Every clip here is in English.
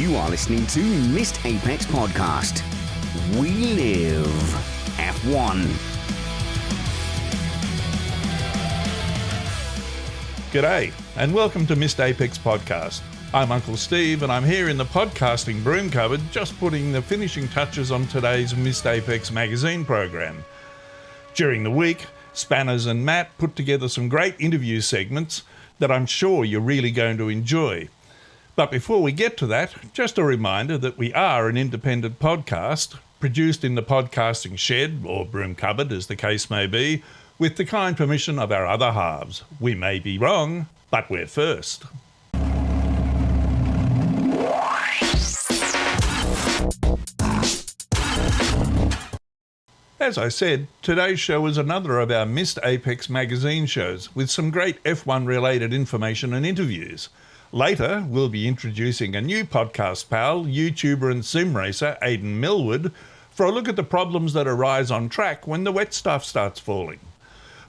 You are listening to Missed Apex Podcast. We live F1. G'day, and welcome to Missed Apex Podcast. I'm Uncle Steve, and I'm here in the podcasting broom cupboard just putting the finishing touches on today's Missed Apex magazine program. During the week, Spanners and Matt put together some great interview segments that I'm sure you're really going to enjoy. But before we get to that, just a reminder that we are an independent podcast, produced in the podcasting shed, or broom cupboard as the case may be, with the kind permission of our other halves. We may be wrong, but we're first. As I said, today's show is another of our Missed Apex magazine shows with some great F1 related information and interviews. Later, we'll be introducing a new podcast pal, YouTuber and sim racer Aiden Millward, for a look at the problems that arise on track when the wet stuff starts falling.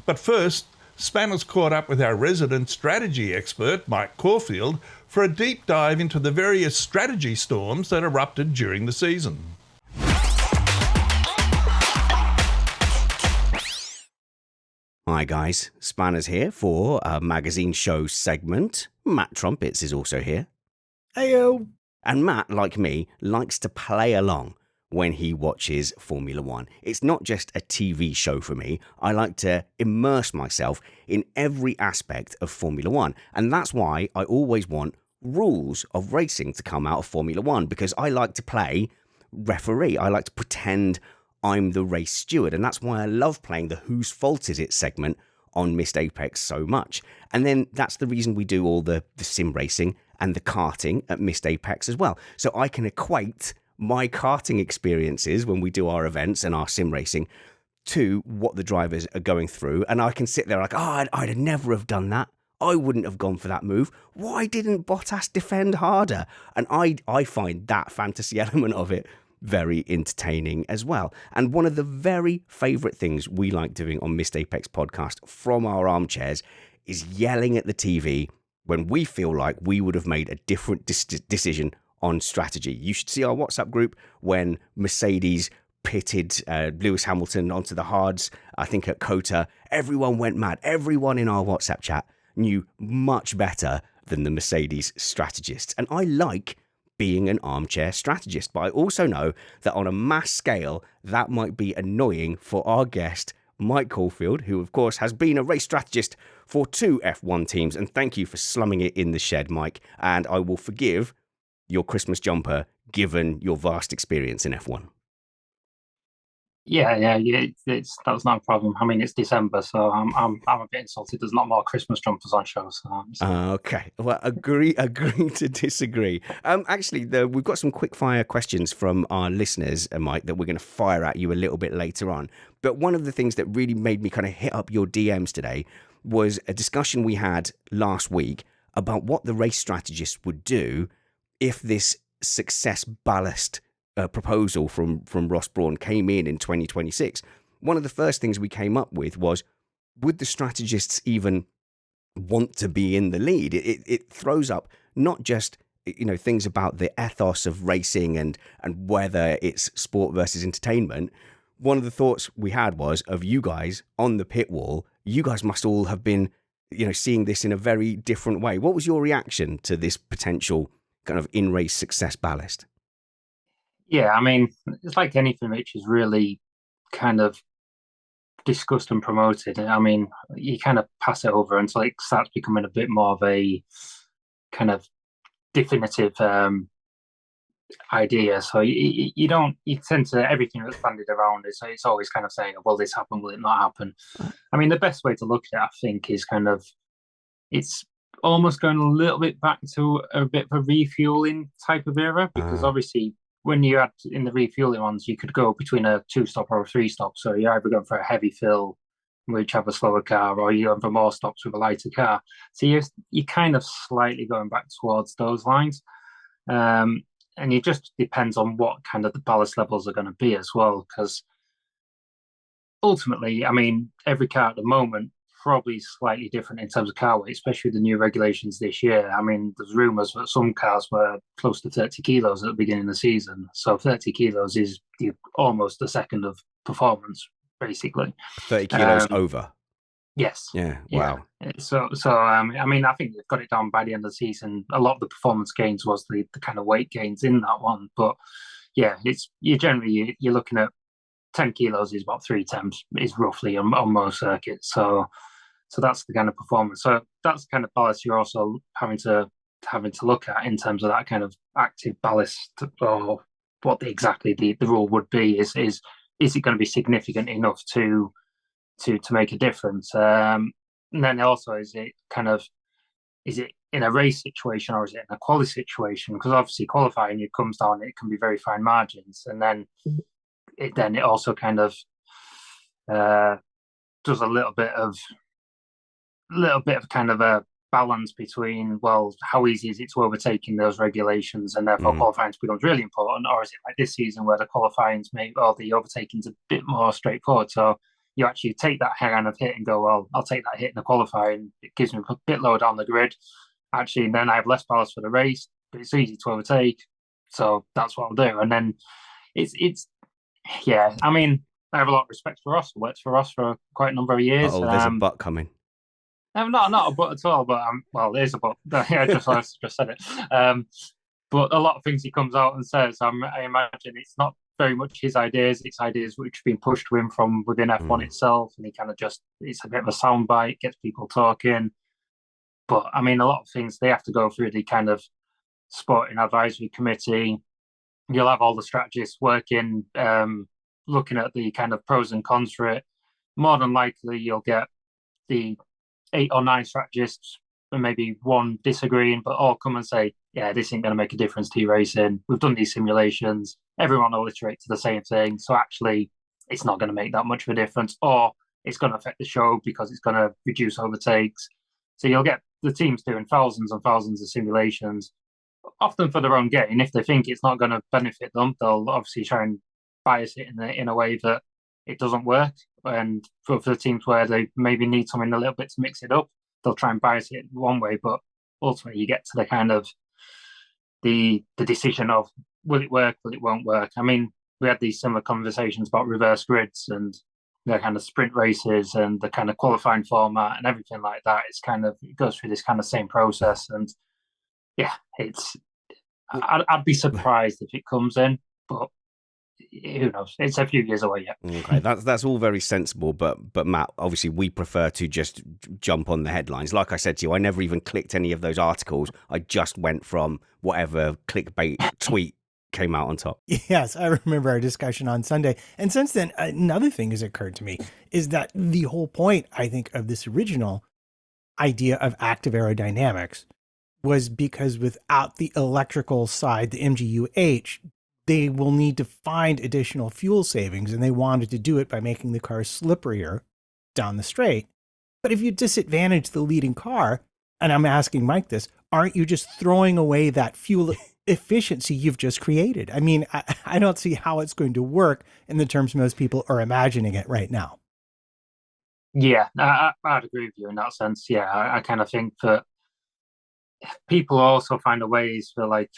But first, Spanners caught up with our resident strategy expert, Mike Caufield, for a deep dive into the various strategy storms that erupted during the season. Hi guys, Spanners here for a magazine show segment. Matt Trumpets is also here. Heyo. And Matt, like me, likes to play along when he watches Formula One. It's not just a TV show for me. I like to immerse myself in every aspect of Formula One. And that's why I always want rules of racing to come out of Formula One, because I like to play referee. I like to pretend I'm the race steward, and that's why I love playing the Whose Fault Is It segment on Missed Apex so much. And then that's the reason we do all the sim racing and the karting at Missed Apex as well. So I can equate my karting experiences when we do our events and our sim racing to what the drivers are going through, and I can sit there like, I'd never have done that. I wouldn't have gone for that move. Why didn't Bottas defend harder? And I find that fantasy element of it very entertaining as well. And one of the very favourite things we like doing on Missed Apex Podcast from our armchairs is yelling at the TV when we feel like we would have made a different decision on strategy. You should see our WhatsApp group when Mercedes pitted Lewis Hamilton onto the hards, I think at COTA. Everyone went mad. Everyone in our WhatsApp chat knew much better than the Mercedes strategists. And I like being an armchair strategist, but I also know that on a mass scale, that might be annoying for our guest, Mike Caufield, who of course has been a race strategist for 2 F1 teams. And thank you for slumming it in the shed, Mike. And I will forgive your Christmas jumper, given your vast experience in F1. Yeah, that's not a problem. I mean, it's December, so I'm a bit insulted. There's not more Christmas jumpers on show. So. Okay, well, agree to disagree. Actually, we've got some quick fire questions from our listeners, Mike, that we're going to fire at you a little bit later on. But one of the things that really made me kind of hit up your DMs today was a discussion we had last week about what the race strategists would do if this success ballast proposal from Ross Brawn came in 2026. One of the first things we came up with was, would the strategists even want to be in the lead? It throws up not just things about the ethos of racing and whether it's sport versus entertainment. One of the thoughts we had was of you guys on the pit wall. You guys must all have been seeing this in a very different way. What was your reaction to this potential kind of in-race success ballast? Yeah, I mean, it's like anything which is really kind of discussed and promoted. I mean, you kind of pass it over until it starts becoming a bit more of a kind of definitive idea. So you tend to, everything that's bandied around it, so it's always kind of saying, will this happen, will it not happen? I mean, the best way to look at it, I think, is kind of, it's almost going a little bit back to a bit of a refueling type of era, because obviously when you had in the refueling ones, you could go between a 2-stop or a 3-stop. So you're either going for a heavy fill, which have a slower car, or you're going for more stops with a lighter car. So you're kind of slightly going back towards those lines. And it just depends on what kind of the ballast levels are going to be as well. Because ultimately, I mean, every car at the moment, probably slightly different in terms of car weight, especially with the new regulations this year. I mean, there's rumours that some cars were close to 30 kilos at the beginning of the season. So 30 kilos is almost a second of performance, basically. 30 kilos over. Yes. Yeah. Yeah. Wow. So I mean, I think they've got it down by the end of the season. A lot of the performance gains was the kind of weight gains in that one. But yeah, you're looking at 10 kilos is about 3 temps is roughly on most circuits. So that's the kind of performance. So that's the kind of ballast you're also having to look at in terms of that kind of active ballast, or what exactly the rule would be. Is it going to be significant enough to make a difference? And then also, is it in a race situation or is it in a quali situation? Because obviously qualifying, it comes down, it can be very fine margins, and then it also kind of does a little bit of kind of a balance between, well, how easy is it to overtake in those regulations, and therefore qualifying becomes really important, or is it like this season where the qualifying's the overtaking's a bit more straightforward? So you actually take that kind of hit and go, well, I'll take that hit in the qualifying. It gives me a bit lower down the grid. Actually, then I have less ballast for the race, but it's easy to overtake. So that's what I'll do. And then yeah, I mean, I have a lot of respect for Ross. I worked for Ross for quite a number of years. Oh, there's a but coming. Not a but at all, but well, there's a but. Yeah, I just said it. But a lot of things he comes out and says, I imagine it's not very much his ideas. It's ideas which have been pushed to him from within F1 itself, and he kind of it's a bit of a soundbite, gets people talking. But I mean, a lot of things they have to go through the kind of sporting advisory committee. You'll have all the strategists working, looking at the kind of pros and cons for it. More than likely, you'll get the 8 or 9 strategists and maybe one disagreeing, but all come and say, yeah, this ain't going to make a difference to your racing. We've done these simulations. Everyone will iterate to the same thing. So actually, it's not going to make that much of a difference, or it's going to affect the show because it's going to reduce overtakes. So you'll get the teams doing thousands and thousands of simulations, often for their own gain. If they think it's not going to benefit them, they'll obviously try and bias it in a way that it doesn't work. And for the teams where they maybe need something a little bit to mix it up, they'll try and bias it one way. But ultimately, you get to the kind of the decision of, will it work, will it won't work? I mean, we had these similar conversations about reverse grids and the kind of sprint races and the kind of qualifying format and everything like that. It goes through this kind of same process. And yeah, I'd be surprised if it comes in, but who knows? It's a few years away yet. Okay, that's all very sensible, but Matt, obviously we prefer to just jump on the headlines. Like I said to you, I never even clicked any of those articles. I just went from whatever clickbait tweet came out on top. Yes, I remember our discussion on Sunday. And since then, another thing has occurred to me is that the whole point, I think, of this original idea of active aerodynamics was because without the electrical side, the MGUH, they will need to find additional fuel savings, and they wanted to do it by making the car slipperier down the straight. But if you disadvantage the leading car, and I'm asking Mike this, aren't you just throwing away that fuel efficiency you've just created? I mean, I don't see how it's going to work in the terms most people are imagining it right now. Yeah, I'd agree with you in that sense. Yeah, I kind of think that people also find a ways for, like,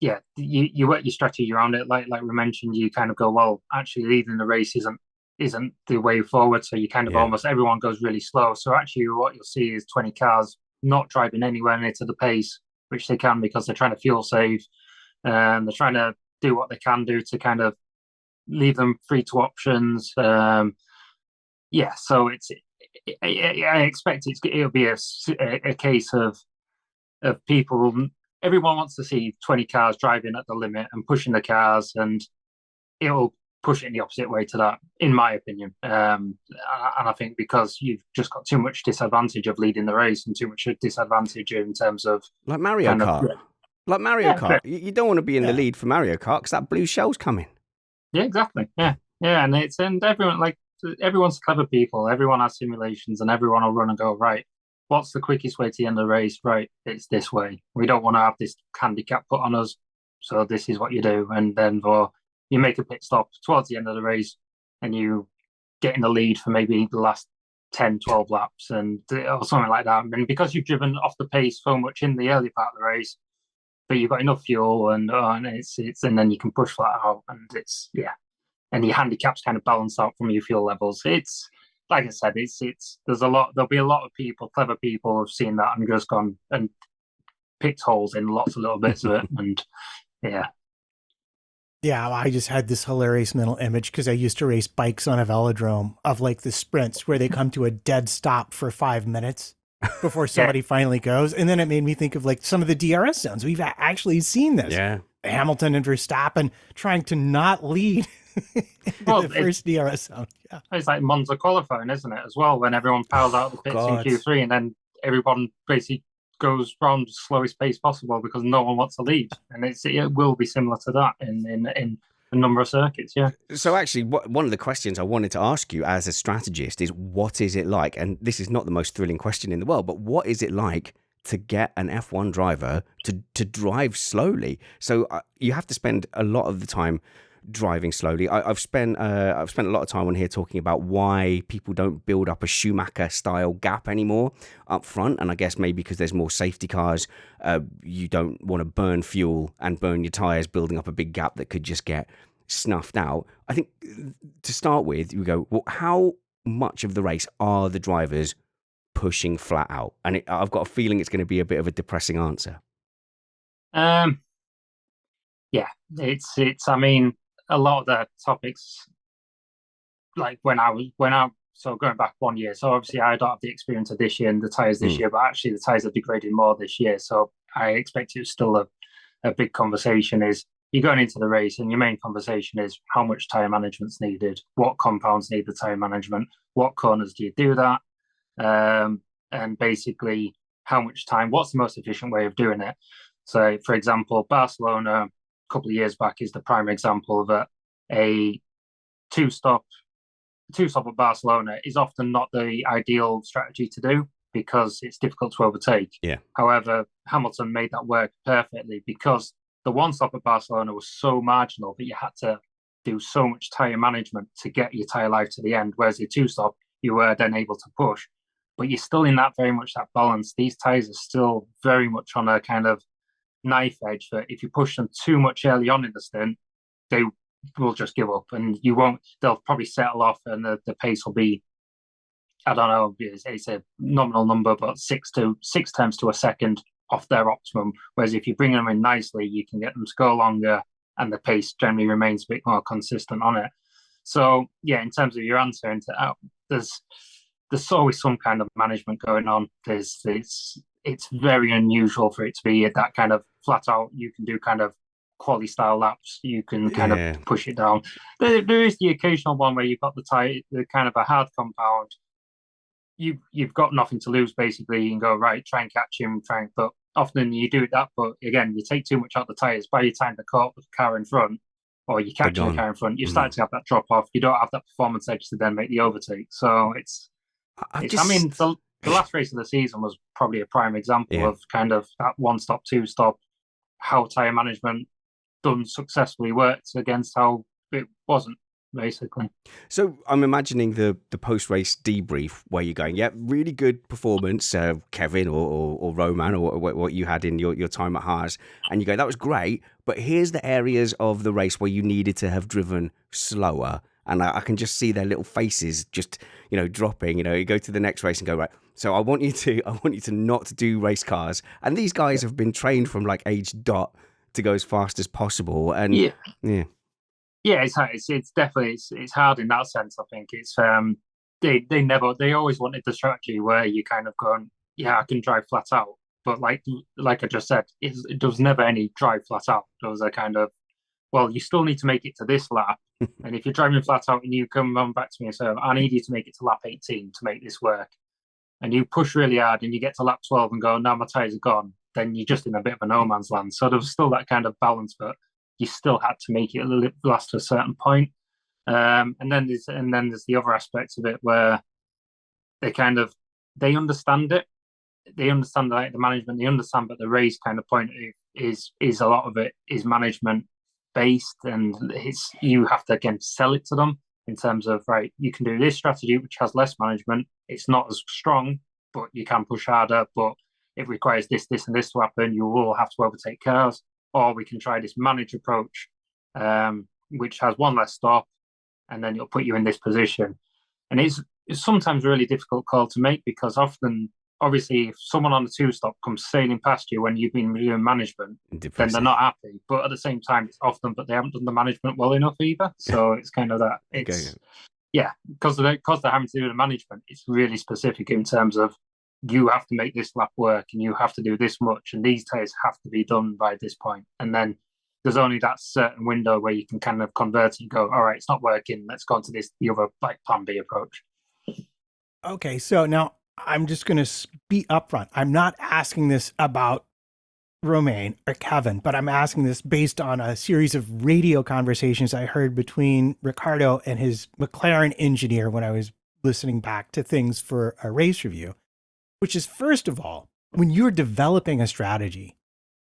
yeah, you work your strategy around it. Like we mentioned, you kind of go, well, actually leading the race isn't the way forward. So you kind of almost everyone goes really slow. So actually, what you'll see is 20 cars not driving anywhere near to the pace which they can, because they're trying to fuel save. They're trying to do what they can do to kind of leave them free to options. Yeah, so I expect it'll be a case of people. Everyone wants to see 20 cars driving at the limit and pushing the cars, and it'll push it in the opposite way to that, in my opinion. And I think because you've just got too much disadvantage of leading the race and too much disadvantage in terms of like Mario Kart. Like Mario Kart, you don't want to be in the lead for Mario Kart because that blue shell's coming. Yeah, exactly. Yeah, and everyone's clever people. Everyone has simulations, and everyone will run and go, right, what's the quickest way to the end of the race? Right, it's this way. We don't want to have this handicap put on us, so this is what you do. And then you make a pit stop towards the end of the race, and you get in the lead for maybe the last 10, 12 laps or something like that. And because you've driven off the pace so much in the early part of the race, but you've got enough fuel and and then you can push flat out, and and your handicaps kind of balance out from your fuel levels. It's like I said, there'll be a lot of people, clever people, who've seen that and just gone and picked holes in lots of little bits of it, and yeah. Yeah, I just had this hilarious mental image because I used to race bikes on a velodrome of like the sprints where they come to a dead stop for 5 minutes before somebody finally goes. And then it made me think of like some of the DRS zones. We've actually seen this. Yeah. Hamilton and Verstappen trying to not lead the first DRS zone. Yeah. It's like Monza qualifying, isn't it, as well, when everyone piles out the pits in Q3 and then everyone basically goes round the slowest pace possible because no one wants to lead, and it will be similar to that in a number of circuits. Yeah. So actually, one of the questions I wanted to ask you as a strategist is, what is it like? And this is not the most thrilling question in the world, but what is it like to get an F1 driver to drive slowly? So you have to spend a lot of the time driving slowly. I've spent a lot of time on here talking about why people don't build up a Schumacher style gap anymore up front, and I guess maybe because there's more safety cars, you don't want to burn fuel and burn your tires building up a big gap that could just get snuffed out. I think to start with, you go, well, how much of the race are the drivers pushing flat out? And I've got a feeling it's going to be a bit of a depressing answer. Yeah, it's I mean, a lot of the topics, like so going back 1 year, so obviously I don't have the experience of this year and the tyres this year, but actually the tyres are degraded more this year, so I expect it's still a big conversation. Is you're going into the race and your main conversation is how much tyre management's needed, what compounds need the tyre management, what corners do you do that, and basically how much time, what's the most efficient way of doing it. So for example, Barcelona couple of years back is the prime example of a two-stop at Barcelona is often not the ideal strategy to do because it's difficult to overtake. Yeah. However, Hamilton made that work perfectly because the one stop at Barcelona was so marginal that you had to do so much tyre management to get your tyre life to the end, whereas the two-stop, you were then able to push. But you're still in that very much that balance. These tyres are still very much on a kind of knife edge that if you push them too much early on in the stint, they will just give up and they'll probably settle off and the pace will be, I don't know, it's a nominal number, but 6 times to a second off their optimum. Whereas if you bring them in nicely, you can get them to go longer and the pace generally remains a bit more consistent on it. So yeah, in terms of your answer, there's always some kind of management going on. It's very unusual for it to be that kind of flat out. You can do kind of quali style laps. You can kind of push it down. There is the occasional one where you've got the kind of a hard compound. You've got nothing to lose basically. You can go right, try and catch him, but often you do that. But again, you take too much out of the tires. By the time the car in front, or you catch the car in front, you're starting to have that drop off. You don't have that performance edge to then make the overtake. So I mean, the last race of the season was probably a prime example of kind of that one stop, two stop, how tyre management done successfully worked against how it wasn't, basically. So I'm imagining the post-race debrief where you're going, yeah, really good performance, Kevin or Roman, or what you had in your time at Haas, and you go, that was great, but here's the areas of the race where you needed to have driven slower. And I can just see their little faces just, dropping. You go to the next race and go, right, so I want you to not do race cars. And these guys have been trained from like age dot to go as fast as possible. And yeah, it's definitely it's hard in that sense. I think it's they always wanted the strategy where you kind of going, I can drive flat out, but like I just said, it was never any drive flat out. There was a kind of, well, you still need to make it to this lap. And if you're driving flat out and you come on back to me and say, I need you to make it to lap 18 to make this work, and you push really hard and you get to lap 12 and go, now my tyres are gone, then you're just in a bit of a no man's land. So there was still that kind of balance, but you still had to make it last to a certain point. And then there's the other aspects of it where they understand it. They understand the management, they understand, but the race kind of point is a lot of it is management based, and you have to again sell it to them in terms of, right, you can do this strategy which has less management, it's not as strong, but you can push harder, but it requires this, this, and this to happen. You will have to overtake cars, or we can try this managed approach, which has one less stop, and then it'll put you in this position. And it's sometimes a really difficult call to make, because often, obviously, if someone on the two stop comes sailing past you when you've been doing management, then they're not happy. But at the same time, it's often, but they haven't done the management well enough either. So it's kind of that. It's because they're having to do the management. It's really specific in terms of you have to make this lap work, and you have to do this much, and these tires have to be done by this point. And then there's only that certain window where you can kind of convert it and go, all right, it's not working. Let's go on to the other like plan B approach. Okay, so now I'm just going to be upfront. I'm not asking this about Romain or Kevin, but I'm asking this based on a series of radio conversations I heard between Ricardo and his McLaren engineer when I was listening back to things for a race review, which is, first of all, when you're developing a strategy,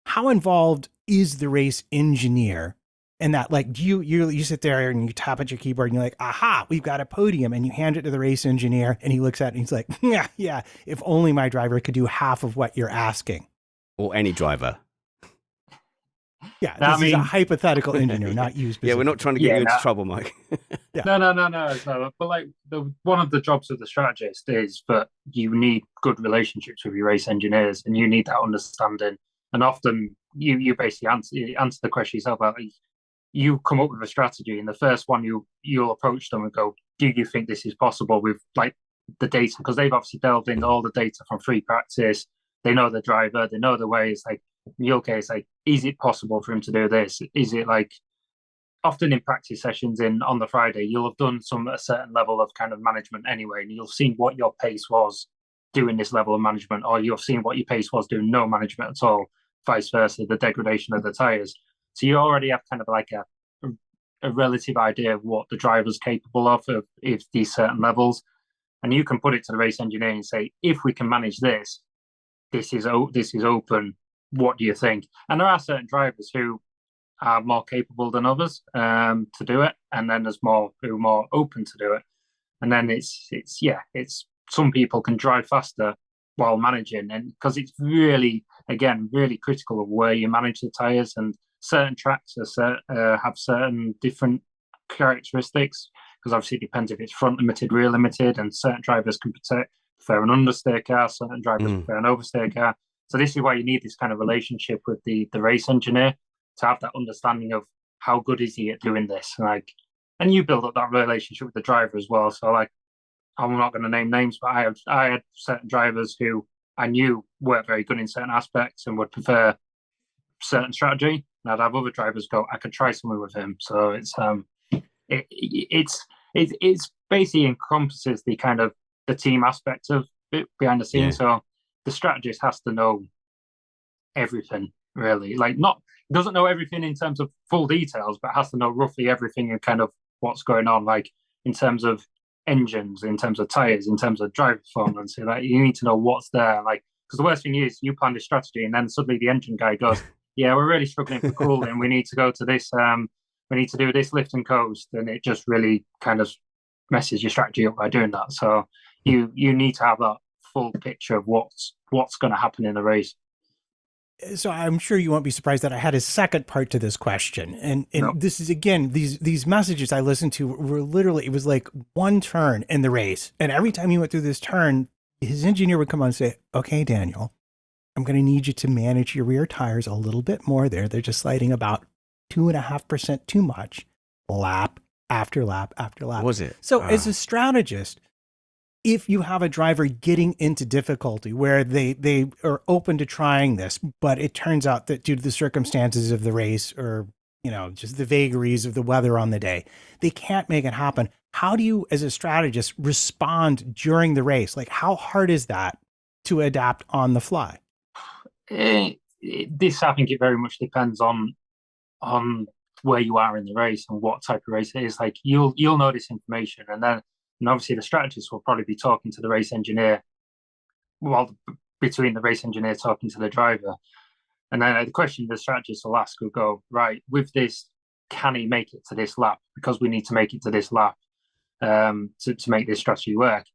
how involved is the race engineer in that? Like, do you sit there and you tap at your keyboard and you're like, aha, we've got a podium, and you hand it to the race engineer and he looks at it and he's like, yeah, if only my driver could do half of what you're asking. Or any driver. Yeah, this is a hypothetical engineer, not you specifically. Yeah, we're not trying to get you into trouble, Mike. No. But like one of the jobs of the strategist is that you need good relationships with your race engineers, and you need that understanding. And often you basically answer the question yourself. Like, you come up with a strategy, and the first one you'll approach them and go, do you think this is possible with like the data? Because they've obviously delved into all the data from free practice. They know the driver, they know the way. It's like, in your case, like, is it possible for him to do this? Is it like, often in practice sessions on the Friday, you'll have done a certain level of kind of management anyway, and you'll seen what your pace was doing this level of management, or you've seen what your pace was doing no management at all, vice versa, the degradation of the tires. So you already have kind of like a relative idea of what the driver's capable of if these certain levels, and you can put it to the race engineer and say, if we can manage this, this is open. What do you think? And there are certain drivers who are more capable than others to do it, and then there's more who are more open to do it. And then it's some people can drive faster while managing, and because it's really critical of where you manage the tires, and certain tracks have certain different characteristics, because obviously it depends if it's front limited, rear limited, and certain drivers can prefer an understeer car, certain drivers prefer an oversteer car. So this is why you need this kind of relationship with the race engineer, to have that understanding of how good is he at doing this, and you build up that relationship with the driver as well. So like, I'm not going to name names, but I had certain drivers who I knew weren't very good in certain aspects and would prefer certain strategy, and I'd have other drivers go, I could try something with him. So it's basically encompasses the kind of the team aspect of it behind the scenes. So the strategist has to know everything, really. Like, doesn't know everything in terms of full details, but has to know roughly everything and kind of what's going on, like in terms of engines, in terms of tires, in terms of driver performance. So, like, you need to know what's there. Like, because the worst thing is you plan this strategy and then suddenly the engine guy goes, yeah, we're really struggling for cooling. We need to go to this. We need to do this lift and coast, and it just really kind of messes your strategy up by doing that. So you need to have that full picture of what's going to happen in the race. So I'm sure you won't be surprised that I had a second part to this question. And This is, again, these messages I listened to were literally, it was like one turn in the race. And every time he went through this turn, his engineer would come on and say, okay, Daniel, I'm going to need you to manage your rear tires a little bit more there. They're just sliding about 2.5% too much, lap after lap after lap. Was it? So as a strategist, if you have a driver getting into difficulty where they are open to trying this, but it turns out that due to the circumstances of the race, or, just the vagaries of the weather on the day, they can't make it happen. How do you, as a strategist, respond during the race? Like, how hard is that to adapt on the fly? This, I think, it very much depends on where you are in the race and what type of race it is. Like, you'll know this information, and obviously the strategist will probably be talking to the race engineer, between the race engineer talking to the driver. And then the question the strategist will ask will go, right, with this, can he make it to this lap? Because we need to make it to this lap to make this strategy work.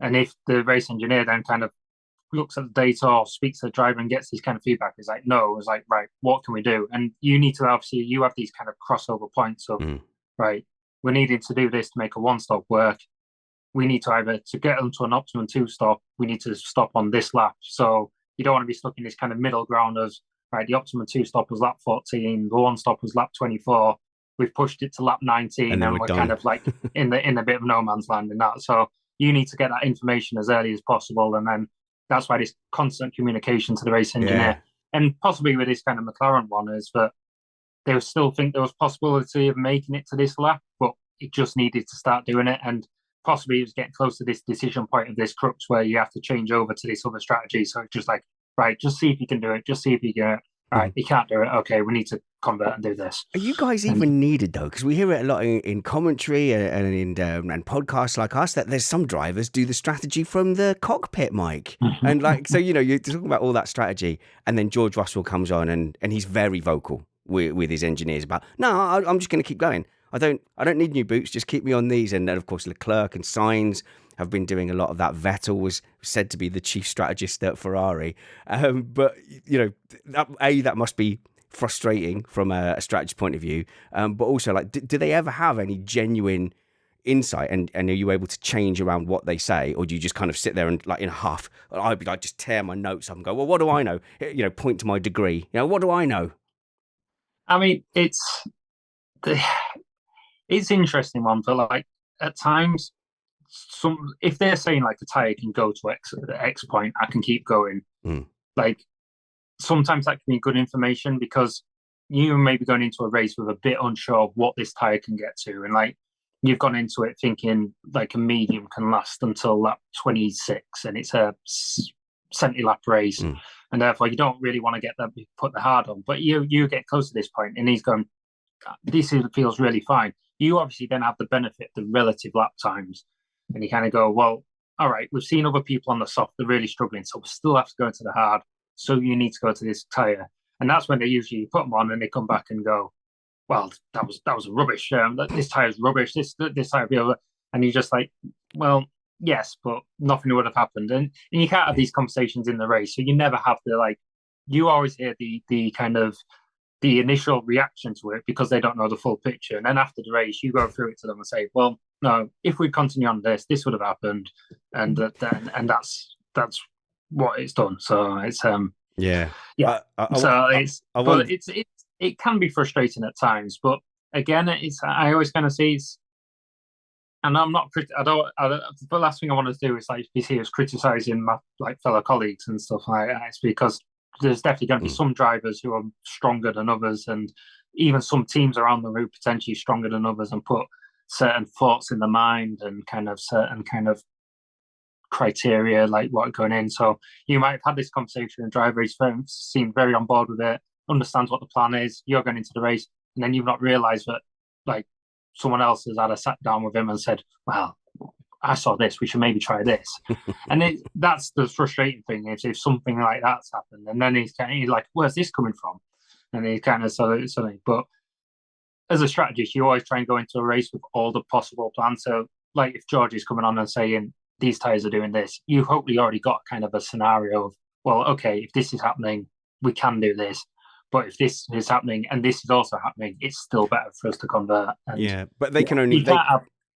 And if the race engineer then kind of looks at the data or speaks to the driver and gets this kind of feedback, it's like, no, it's like, right, what can we do? And you need to obviously, you have these kind of crossover points of, right, we're needing to do this to make a one-stop work. We need to either, to get onto an optimum two-stop, we need to stop on this lap. So you don't want to be stuck in this kind of middle ground of, right, the optimum two-stop was lap 14, the one-stop was lap 24, we've pushed it to lap 19, and we're kind of like in a bit of no man's land in that. So you need to get that information as early as possible, and then that's why this constant communication to the race engineer, and possibly with this kind of McLaren one, is that they still think there was possibility of making it to this lap, but it just needed to start doing it, and possibly it was getting close to this decision point of this crux where you have to change over to this other strategy. So it's just like, right, just see if you can do it, just see if you can. Right, you can't do it. Okay, we need to convert and do this. Are you guys even needed though? Because we hear it a lot in commentary and in podcasts like us that there's some drivers do the strategy from the cockpit, Mike. And like, so you know, you're talking about all that strategy, and then George Russell comes on and he's very vocal with his engineers about, no, I'm just going to keep going. I don't need new boots. Just keep me on these. And then of course Leclerc and Sainz have been doing a lot of that. Vettel was said to be the chief strategist at Ferrari. But, you know, that must be frustrating from a strategy point of view. But also, like, do they ever have any genuine insight? And are you able to change around what they say? Or do you just kind of sit there and, like, in a huff? I'd be like, just tear my notes up and go, well, what do I know? You know, point to my degree. You know, what do I know? I mean, it's interesting one, but, like, at times, if they're saying like the tire can go to X point, I can keep going. Like sometimes that can be good information, because you may be going into a race with a bit unsure of what this tire can get to, and like you've gone into it thinking like a medium can last until lap 26, and it's a 70 lap race, and therefore you don't really want to get that put the hard on. But you get close to this point, and he's going, this feels really fine. You obviously then have the benefit of the relative lap times. And you kind of go, well, all right, we've seen other people on the soft, they're really struggling, so we still have to go into the hard. So you need to go to this tyre. And that's when they usually put them on and they come back and go, well, that was rubbish. This tyre's rubbish. This tyre, and you're just like, well, yes, but nothing would have happened. And you can't have these conversations in the race. So you never have to, like, you always hear the kind of the initial reaction to it because they don't know the full picture. And then after the race, you go through it to them and say, well, no, if we continue on this would have happened. And that's what it's done. So it's, yeah. It can be frustrating at times, but again, I always kind of see it's, and I'm not, the last thing I want to do is like be seen as criticizing my like fellow colleagues and stuff like that. It's because there's definitely going to be some drivers who are stronger than others, and even some teams around the route potentially stronger than others, and put certain thoughts in the mind and kind of certain kind of criteria like what going in. So you might have had this conversation with a driver, he's seemed very on board with it, understands what the plan is, you're going into the race, and then you've not realised that like someone else has had a sat down with him and said, well, I saw this, we should maybe try this. And that's the frustrating thing, is if something like that's happened, and then he's like, where's this coming from? And he kind of suddenly, but as a strategist, you always try and go into a race with all the possible plans. So like if George is coming on and saying, these tyres are doing this, you've hopefully already got kind of a scenario of, well, okay, if this is happening, we can do this. But if this is happening and this is also happening, it's still better for us to convert. And yeah, but they can only...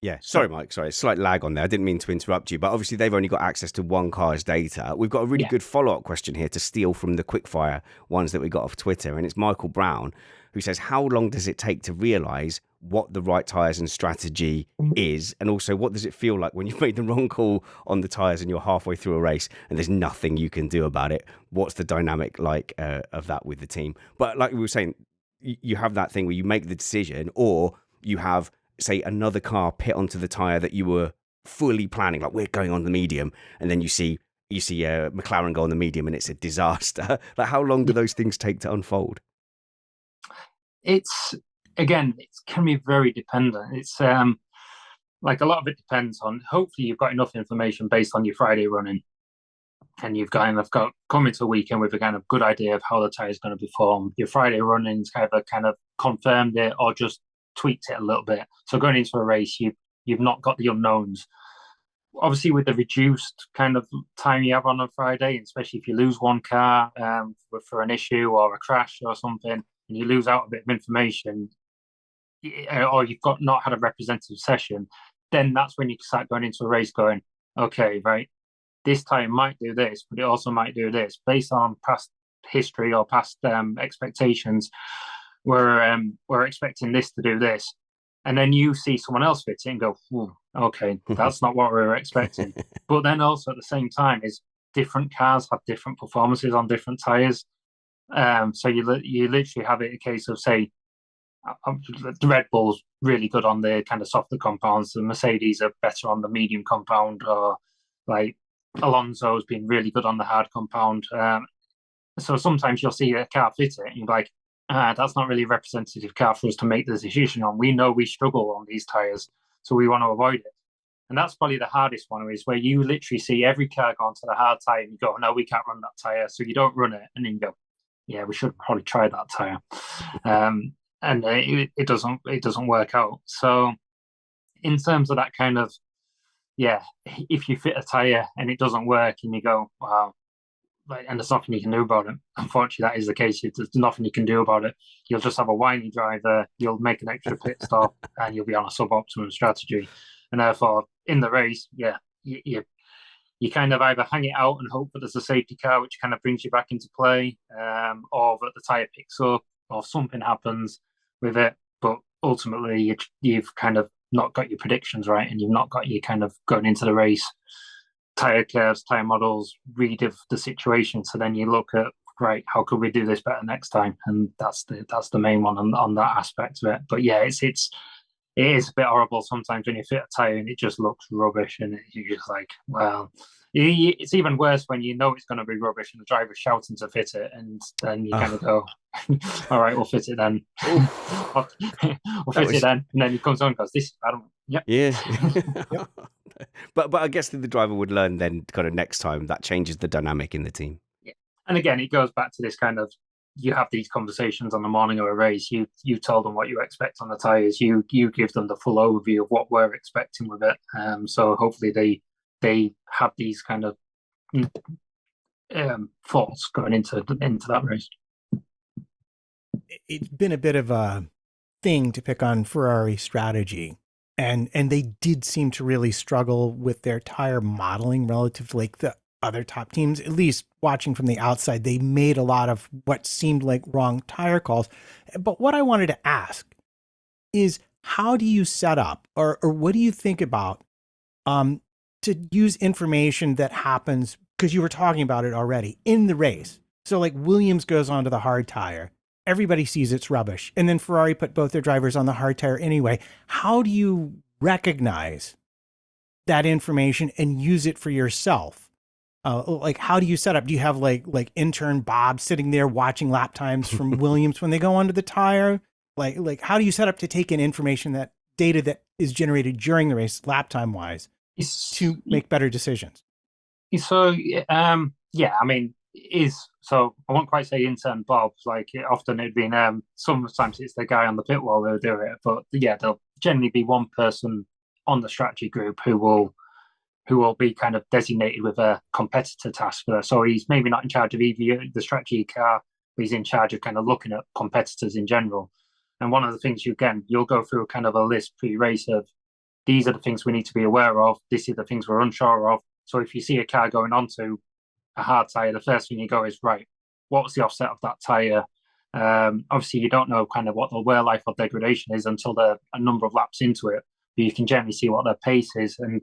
Yeah, sorry, Mike. Sorry, slight lag on there. I didn't mean to interrupt you, but obviously they've only got access to one car's data. We've got a really good follow-up question here to steal from the quickfire ones that we got off Twitter, and it's Michael Brown, who says, how long does it take to realise what the right tyres and strategy is? And also, what does it feel like when you've made the wrong call on the tyres and you're halfway through a race and there's nothing you can do about it? What's the dynamic like of that with the team? But like we were saying, you have that thing where you make the decision, or you have, say, another car pit onto the tyre that you were fully planning, like we're going on the medium, and then you see McLaren go on the medium and it's a disaster. Like, how long do those things take to unfold? It's, again, it can be very dependent. It's like a lot of it depends on, hopefully you've got enough information based on your Friday running, and you've got come into a weekend with a kind of good idea of how the tyre is going to perform. Your Friday running's kind of confirmed it or just tweaked it a little bit. So going into a race, you've not got the unknowns. obviously with the reduced kind of time you have on a Friday, especially if you lose one car for an issue or a crash or something, and you lose out a bit of information, or you've got not had a representative session, then that's when you start going into a race going, okay, right, this tire might do this, but it also might do this. Based on past history or past expectations, we're expecting this to do this. And then you see someone else fit it and go, okay, that's not what we were expecting. But then also at the same time is different cars have different performances on different tires. So you literally have it a case of, say, the Red Bull's really good on the kind of softer compounds. The Mercedes are better on the medium compound, or like Alonso's been really good on the hard compound. So sometimes you'll see a car fit it and you're like, that's not really a representative car for us to make the decision on. We know we struggle on these tyres, so we want to avoid it. And that's probably the hardest one, is where you literally see every car go onto the hard tyre and you go, no, we can't run that tyre. So you don't run it. And then you go, yeah, we should probably try that tyre. And it doesn't work out. So in terms of that kind of, if you fit a tyre and it doesn't work and you go, wow, and there's nothing you can do about it. Unfortunately, that is the case. There's nothing you can do about it. You'll just have a whiny driver, you'll make an extra pit stop, and you'll be on a suboptimum strategy. And therefore, in the race, you kind of either hang it out and hope that there's a safety car which kind of brings you back into play, or that the tyre picks up, or something happens with it. But ultimately, you've kind of not got your predictions right, and you've not got your kind of going into the race tyre curves, tyre models, read of the situation. So then you look at, right, how could we do this better next time? And that's the main one on that aspect of it. But yeah, it is a bit horrible sometimes when you fit a tyre and it just looks rubbish, and you're just like, well, it's even worse when you know it's going to be rubbish and the driver's shouting to fit it, and then you kind of go, all right, we'll fit it then. It then. And then he comes on and goes, this is bad. Yep. Yeah. Yep. But I guess the driver would learn then kind of next time. That changes the dynamic in the team. Yeah. And again, it goes back to this kind of, you have these conversations on the morning of a race. You tell them what you expect on the tyres. You give them the full overview of what we're expecting with it. So hopefully they have these kind of thoughts going into that race. It's been a bit of a thing to pick on Ferrari strategy. And they did seem to really struggle with their tire modeling relative to like the other top teams. At least watching from the outside, they made a lot of what seemed like wrong tire calls. But what I wanted to ask is, how do you set up, or what do you think about to use information that happens, because you were talking about it already, in the race? So like Williams goes onto the hard tire. Everybody sees it's rubbish. And then Ferrari put both their drivers on the hard tire anyway. How do you recognize that information and use it for yourself? Like, how do you set up? Do you have like intern Bob sitting there watching lap times from Williams when they go onto the tire? Like how do you set up to take in information, that data that is generated during the race, lap time wise, to make better decisions? So, I mean, so I won't quite say intern Bob. Like, often it'd been sometimes it's the guy on the pit wall who'll do it, but yeah, there'll generally be one person on the strategy group who will be kind of designated with a competitor task. So he's maybe not in charge of the strategy car, but he's in charge of kind of looking at competitors in general. And one of the things you'll go through kind of a list pre-race of, these are the things we need to be aware of. This is the things we're unsure of. So if you see a car going onto a hard tyre, the first thing you go is, right, what's the offset of that tyre? Obviously, you don't know kind of what the wear life or degradation is until they're a number of laps into it, but you can generally see what their pace is. And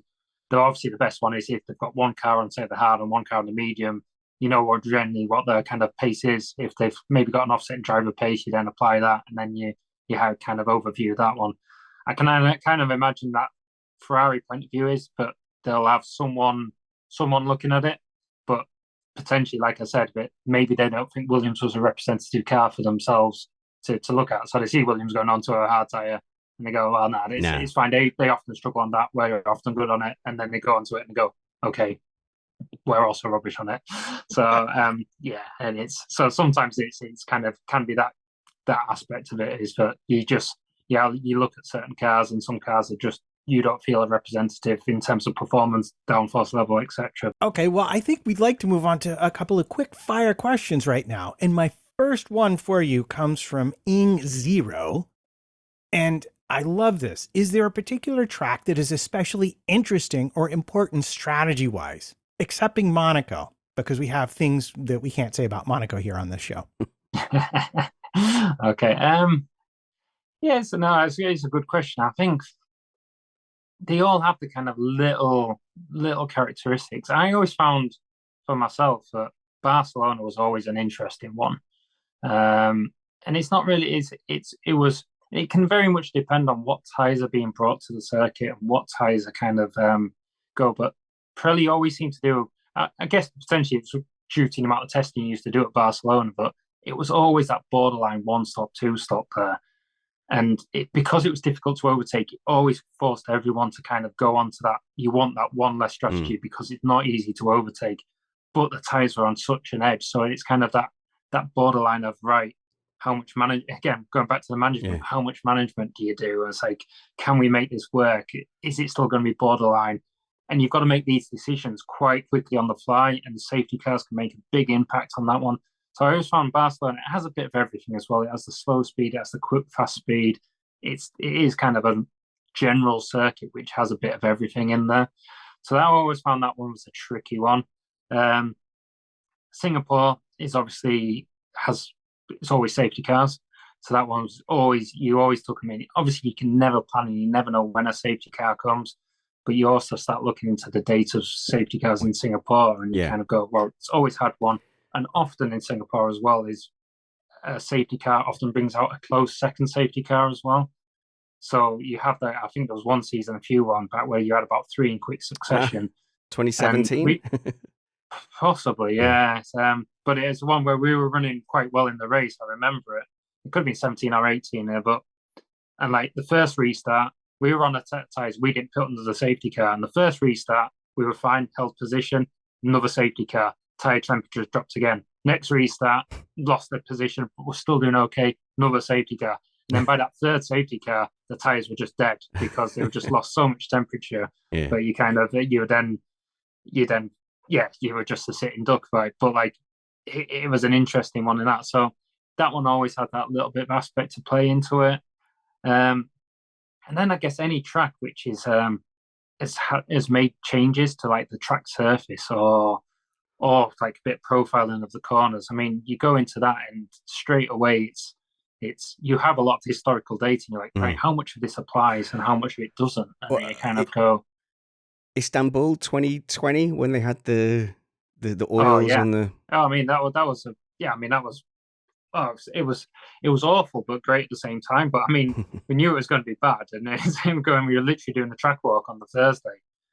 obviously the best one is if they've got one car on, say, the hard and one car on the medium, you know generally what their kind of pace is. If they've maybe got an offset driver pace, you then apply that, and then you have kind of overview that one. I can kind of imagine that Ferrari point of view is, but they'll have someone looking at it, but potentially, like I said, but maybe they don't think Williams was a representative car for themselves to look at. So they see Williams going onto a hard tyre and they go, well, no, it's fine. They often struggle on that. We're often good on it. And then they go onto it and go, okay, we're also rubbish on it. So, and it's, so sometimes it's kind of can be that aspect of it, is that you look at certain cars, and some cars are just, you don't feel are representative in terms of performance, downforce level, etc. Okay, well, I think we'd like to move on to a couple of quick fire questions right now. And my first one for you comes from Ing0. And I love this. Is there a particular track that is especially interesting or important strategy-wise, excepting Monaco? Because we have things that we can't say about Monaco here on this show. Okay. Yes, no, it's a good question. I think they all have the kind of little characteristics. I always found for myself that Barcelona was always an interesting one. And it's not really it can very much depend on what tyres are being brought to the circuit and what tyres are kind of go. But Pirelli always seemed to do, I guess potentially it's due to the amount of testing you used to do at Barcelona, but it was always that borderline 1-stop, 2-stop there. And because it was difficult to overtake, it always forced everyone to kind of go onto that. You want that one less strategy because it's not easy to overtake, but the tyres are on such an edge. So it's kind of that borderline of, right, how much again, going back to the management, how much management do you do? It's like, can we make this work? Is it still going to be borderline? And you've got to make these decisions quite quickly on the fly, and the safety cars can make a big impact on that one. So I always found Barcelona, it has a bit of everything as well. It has the slow speed, it has the quick, fast speed. It is kind of a general circuit which has a bit of everything in there. So I always found that one was a tricky one. Singapore is obviously it's always safety cars. So that one's you always took them in. Obviously, you can never plan and you never know when a safety car comes, but you also start looking into the date of safety cars in Singapore and you kind of go, well, it's always had one. And often in Singapore as well is a safety car often brings out a close second safety car as well. So you have that. I think there was one season, a few on back where you had about 3 in quick succession. 2017? Possibly, yeah. But it's one where we were running quite well in the race. I remember it. It could be 17 or 18 there, and like the first restart, we were on the tyres. We didn't put under the safety car. And the first restart, we were fine, held position, another safety car. Tyre temperatures dropped again. Next restart, lost their position, but we're still doing okay. Another safety car. And then by that third safety car, the tyres were just dead because they were just lost so much temperature. Yeah. But you were just a sitting duck, right? But like, it was an interesting one in that. So that one always had that little bit of aspect to play into it. And then I guess any track which is has made changes to like the track surface or like a bit of profiling of the corners. I mean, you go into that and straight away it's you have a lot of historical data and you're like, right, how much of this applies and how much of it doesn't? And then you kind of go, Istanbul 2020 when they had the oils on the. Oh, I mean that was it was awful but great at the same time. But I mean, we knew it was going to be bad, and it's him going. We were literally doing the track walk on the Thursday,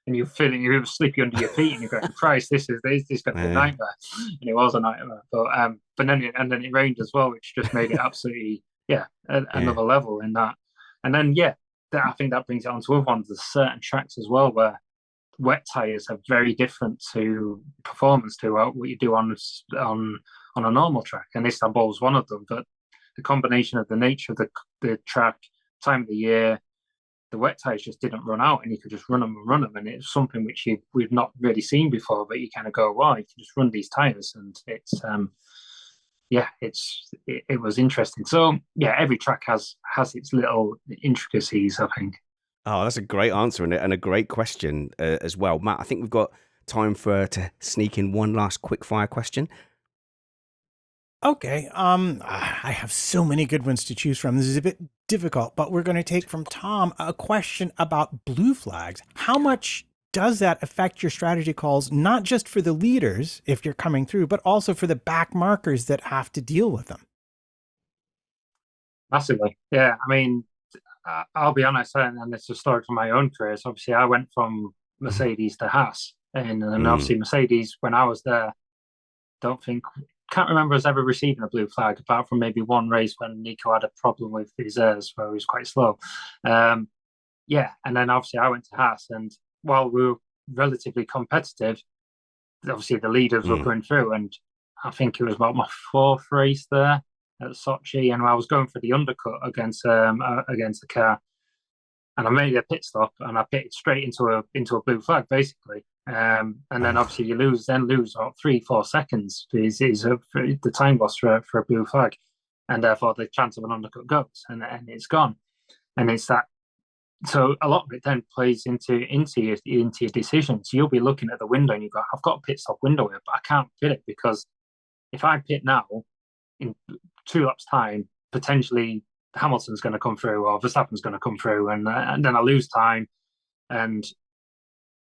and you're feeling you were slippy under your feet, and you're going, "Christ, this is going to be a nightmare." And it was a nightmare. But then it rained as well, which just made it absolutely another level in that. And then I think that brings it on to other ones. There's certain tracks as well where wet tires are very different to performance to what you do on a normal track, and Istanbul was one of them. But the combination of the nature of the track, time of the year, the wet tires just didn't run out, and you could just run them, and it's something which we've not really seen before. But you kind of go, wow, you can just run these tires, and it was interesting. So every track has its little intricacies, I think. Oh, that's a great answer and a great question as well. Matt, I think we've got time to sneak in one last quick fire question. Okay. I have so many good ones to choose from. This is a bit difficult, but we're going to take from Tom a question about blue flags. How much does that affect your strategy calls, not just for the leaders, if you're coming through, but also for the back markers that have to deal with them? Massively. Yeah. I mean, I'll be honest, and it's a story from my own career. So obviously I went from Mercedes to Haas, and obviously Mercedes, when I was there, can't remember us ever receiving a blue flag, apart from maybe one race when Nico had a problem with his airs where he was quite slow. And then obviously I went to Haas, and while we were relatively competitive, obviously the leaders were going through, and I think it was about my 4th race there at Sochi, and I was going for the undercut against the car, and I made a pit stop, and I pitted straight into a blue flag, basically. And then obviously you lose about 3-4 seconds is the time loss for a blue flag, and therefore the chance of an undercut goes, and it's gone. And it's that. So a lot of it then plays into your decisions. You'll be looking at the window and you go, I've got a pit stop window here, but I can't pit it because if I pit now, in 2 laps time, potentially Hamilton's going to come through or Verstappen's going to come through, and then I lose time, and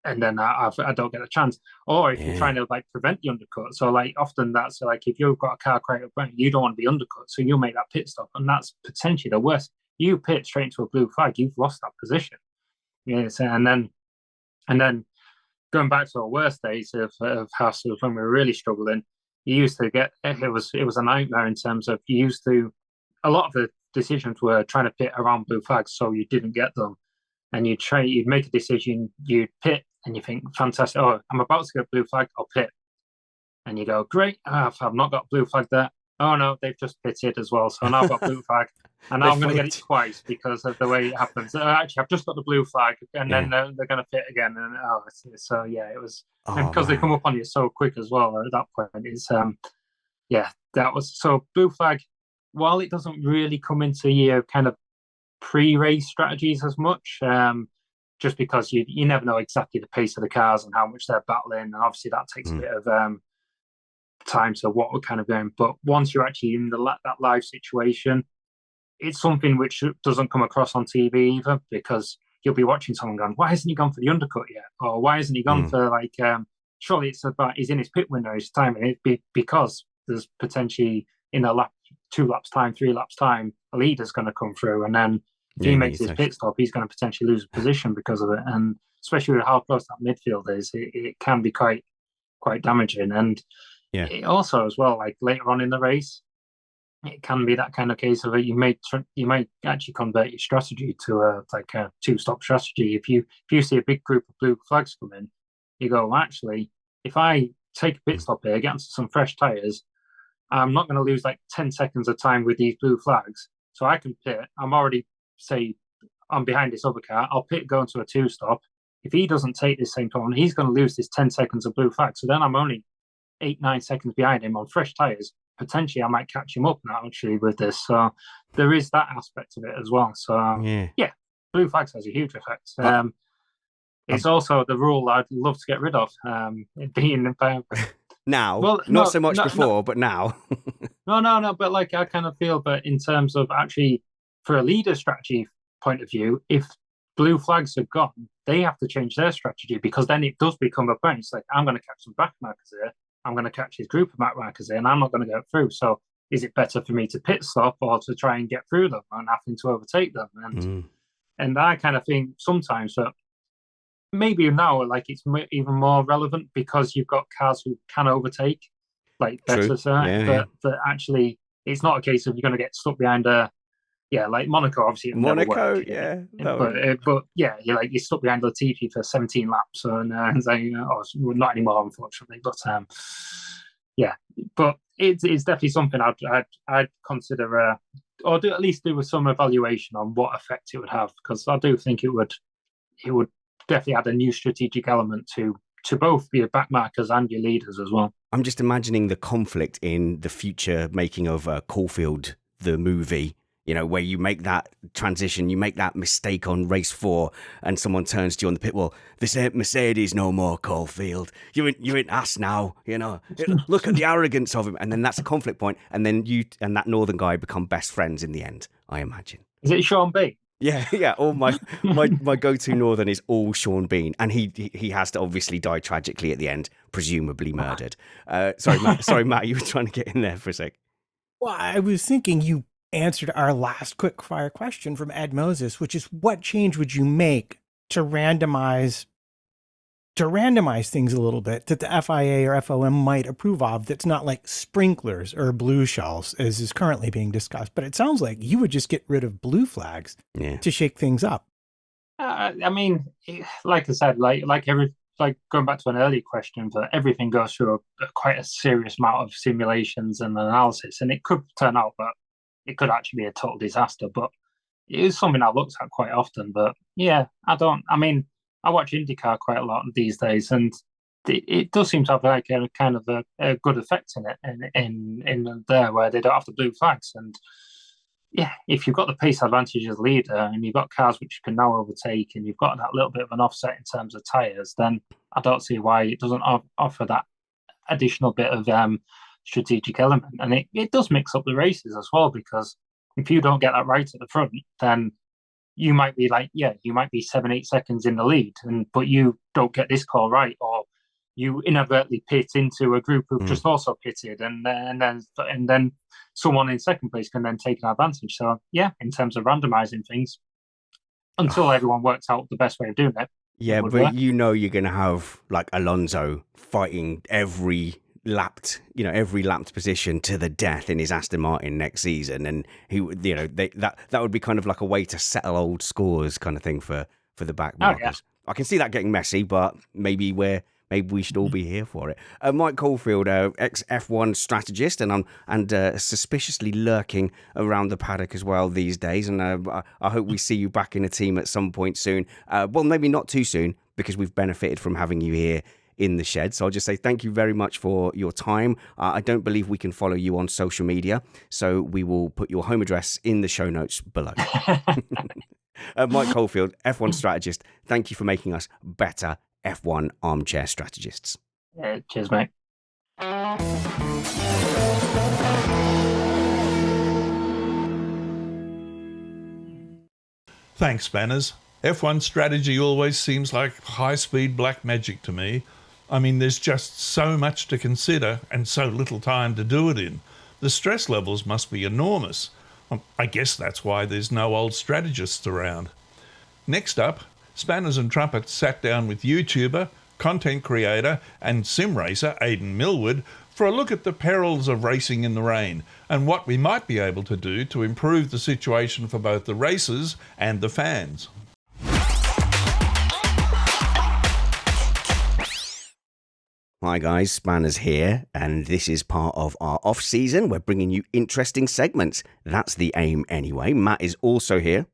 then I don't get a chance. Or if you're trying to like prevent the undercut, so like often that's like if you've got a car quite up front, you don't want to be undercut, so you'll make that pit stop, and that's potentially the worst. You pit straight into a blue flag, you've lost that position. Yes, and then going back to our worst days of Haas when we were really struggling, you used to get it was a nightmare in terms of you used to a lot of the decisions were trying to pit around blue flags so you didn't get them, and you'd make a decision, you'd pit, and you think fantastic, oh, I'm about to get blue flag, I'll pit, and you go great, I've not got blue flag there. Oh no, they've just pitted as well, so now I've got blue flag, and now I'm going to get it twice because of the way it happens. Actually, I've just got the blue flag, and then they're going to pit again, and so yeah, it was, and because they come up on you so quick as well at that point. It's that was so blue flag. While it doesn't really come into your kind of pre-race strategies as much, just because you never know exactly the pace of the cars and how much they're battling, and obviously that takes a bit of time to what we're kind of doing. But once you're actually in that live situation, it's something which doesn't come across on TV either, because you'll be watching someone going, why hasn't he gone for the undercut yet? Or why hasn't he gone for like, surely it's about he's in his pit window, he's timing it, because there's potentially in a lap, 2 laps time, 3 laps time, a leader's going to come through, and then if he makes his pit stop, he's going to potentially lose a position because of it. And especially with how close that midfield is, it can be quite damaging. And it also as well, like later on in the race, it can be that kind of case of it. You might actually convert your strategy to a 2-stop strategy. If you see a big group of blue flags come in, you go, well, actually, if I take a pit stop here, get onto some fresh tyres, I'm not going to lose like 10 seconds of time with these blue flags. So I can pit. I'm already, say, I'm behind this other car. I'll pit, go into a 2-stop. If he doesn't take this same time, he's going to lose this 10 seconds of blue flag. So then I'm only 8-9 seconds behind him on fresh tyres. Potentially, I might catch him up now actually with this. So there is that aspect of it as well. So yeah blue flags has a huge effect. It's also the rule I'd love to get rid of. Being now, well, not so much before, but now. No. But like I kind of feel, but in terms of actually, for a leader strategy point of view, if blue flags are gone, they have to change their strategy, because then it does become a point. It's like, I'm going to catch some back markers here. I'm going to catch his group of back markers here, and I'm not going to go through. So is it better for me to pit stop or to try and get through them and having to overtake them? And I kind of think sometimes that maybe now, like, it's even more relevant because you've got cars who can overtake, like better. But actually, it's not a case of you're going to get stuck behind like Monaco, obviously. Monaco, but you're stuck behind Latifi for 17 laps, and not anymore, unfortunately. But but it's definitely something I'd consider, or at least do some evaluation on what effect it would have, because I do think it would definitely add a new strategic element to both your backmarkers and your leaders as well. I'm just imagining the conflict in the future making of Caufield, the movie, where you make that transition, you make that mistake on race 4, and someone turns to you on the pit wall. This ain't Mercedes no more, Caufield. You ain't us now, Look at the arrogance of him. And then that's a conflict point, and then you and that northern guy become best friends in the end, I imagine. Is it Sean B? Yeah. All my go-to northern is all Sean Bean, and he has to obviously die tragically at the end, presumably murdered. Sorry, Matt, you were trying to get in there for a sec. Well, I was thinking you answered our last quick fire question from Ed Moses, which is, what change would you make to randomize things a little bit that the FIA or FOM might approve of, that's not like sprinklers or blue shells as is currently being discussed? But it sounds like you would just get rid of blue flags to shake things up. I mean, like I said, like going back to an earlier question, but everything goes through quite a serious amount of simulations and analysis, and it could turn out that it could actually be a total disaster. But it is something I looked at quite often. But yeah, I mean, I watch IndyCar quite a lot these days, and it does seem to have like a kind of a good effect in it, in there where they don't have the blue flags. And yeah, if you've got the pace advantage as leader, and you've got cars which you can now overtake, and you've got that little bit of an offset in terms of tyres, then I don't see why it doesn't offer that additional bit of strategic element. And it does mix up the races as well, because if you don't get that right at the front, then you might be like, yeah, you might be 7-8 seconds in the lead, but you don't get this call right, or you inadvertently pit into a group who've just also pitted, and then someone in second place can then take an advantage. So yeah, in terms of randomizing things, until everyone works out the best way of doing it. Yeah, but work. You're going to have like Alonso fighting every lapped position to the death in his Aston Martin next season, and that would be kind of like a way to settle old scores, kind of thing for the back markers. Yeah. I can see that getting messy, but maybe we should all be here for it. Mike Caufield, ex F1 strategist, and suspiciously lurking around the paddock as well these days. And I hope we see you back in a team at some point soon. Well, maybe not too soon, because we've benefited from having you here in the shed. So I'll just say thank you very much for your time. I don't believe we can follow you on social media, so we will put your home address in the show notes below. Mike Caufield, F1 strategist, thank you for making us better F1 armchair strategists. Cheers, mate. Thanks, Spanners. F1 strategy always seems like high-speed black magic to me. I mean, there's just so much to consider and so little time to do it in. The stress levels must be enormous. I guess that's why there's no old strategists around. Next up, Spanners and Trumpets sat down with YouTuber, content creator and sim racer Aiden Millward for a look at the perils of racing in the rain and what we might be able to do to improve the situation for both the racers and the fans. Hi guys, Spanners here, and this is part of our off-season. We're bringing you interesting segments. That's the aim anyway. Matt is also here.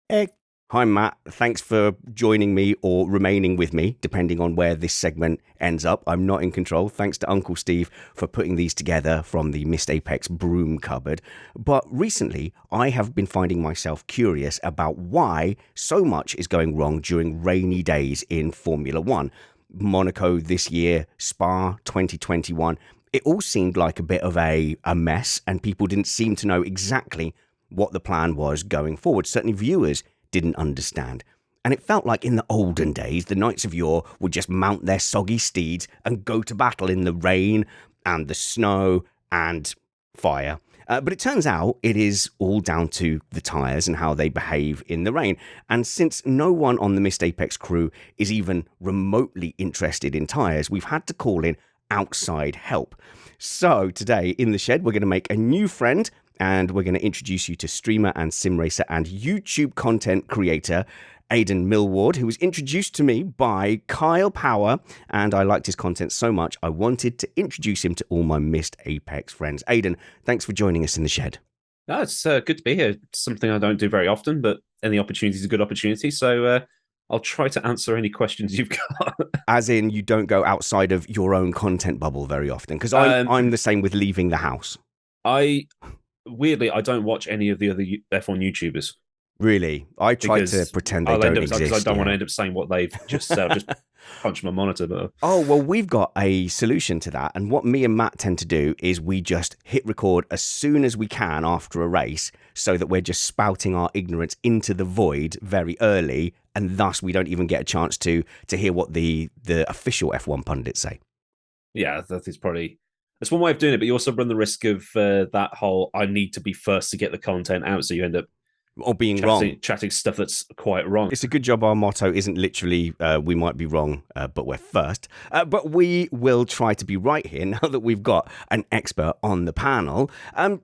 Hey. Hi Matt, thanks for joining me or remaining with me, depending on where this segment ends up. I'm not in control. Thanks to Uncle Steve for putting these together from the Missed Apex broom cupboard. But recently, I have been finding myself curious about why so much is going wrong during rainy days in Formula One. Monaco this year, Spa 2021, it all seemed like a bit of a mess, and people didn't seem to know exactly what the plan was going forward. Certainly viewers didn't understand. And it felt like in the olden days, the knights of yore would just mount their soggy steeds and go to battle in the rain and the snow and fire. But it turns out it is all down to the tyres and how they behave in the rain. And since no one on the Missed Apex crew is even remotely interested in tyres, we've had to call in outside help. So today in the shed, we're going to make a new friend, and we're going to introduce you to streamer and sim racer and YouTube content creator Aiden Millward, who was introduced to me by Kyle Power, and I liked his content so much I wanted to introduce him to all my Missed Apex friends. Aiden, thanks for joining us in the shed. No, it's good to be here. It's something I don't do very often, but any opportunity is a good opportunity, so I'll try to answer any questions you've got. As in, you don't go outside of your own content bubble very often? Because I'm the same with leaving the house. Weirdly, I don't watch any of the other F1 YouTubers. Really? I try to pretend they don't exist. Because I don't want to end up saying what they've just said. I'll just punch my monitor. But oh, well, we've got a solution to that. And what me and Matt tend to do is we just hit record as soon as we can after a race, so that we're just spouting our ignorance into the void very early, and thus we don't even get a chance to hear what the official F1 pundits say. Yeah, that's one way of doing it, but you also run the risk of that whole I need to be first to get the content out, so you end up or being wrong, chatting stuff that's quite wrong. It's a good job our motto isn't literally we might be wrong, but we're first. But we will try to be right here now that we've got an expert on the panel.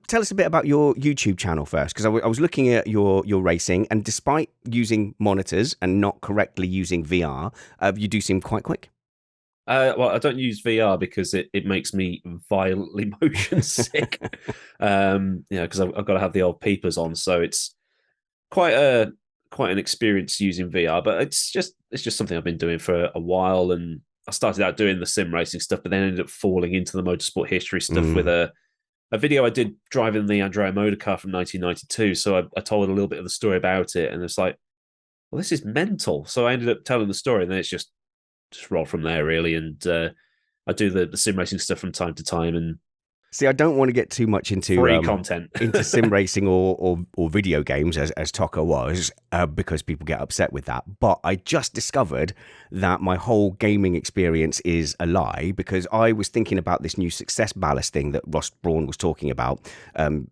Tell us a bit about your YouTube channel first, because I was looking at your racing, and despite using monitors and not correctly using VR, you do seem quite quick. Well, I don't use VR because it makes me violently motion sick. Because I've got to have the old peepers on, so it's quite an experience using VR, but it's just something I've been doing for a while. And I started out doing the sim racing stuff, but then ended up falling into the motorsport history stuff with a video I did driving the Andrea motor car from 1992. So I told a little bit of the story about it, and it's like, well, this is mental. So I ended up telling the story, and then it's just roll from there, really. And I do the sim racing stuff from time to time, and See, I don't want to get too much into free content into sim racing or video games as Tocker was, because people get upset with that. But I just discovered that my whole gaming experience is a lie, because I was thinking about this new success ballast thing that Ross Brawn was talking about,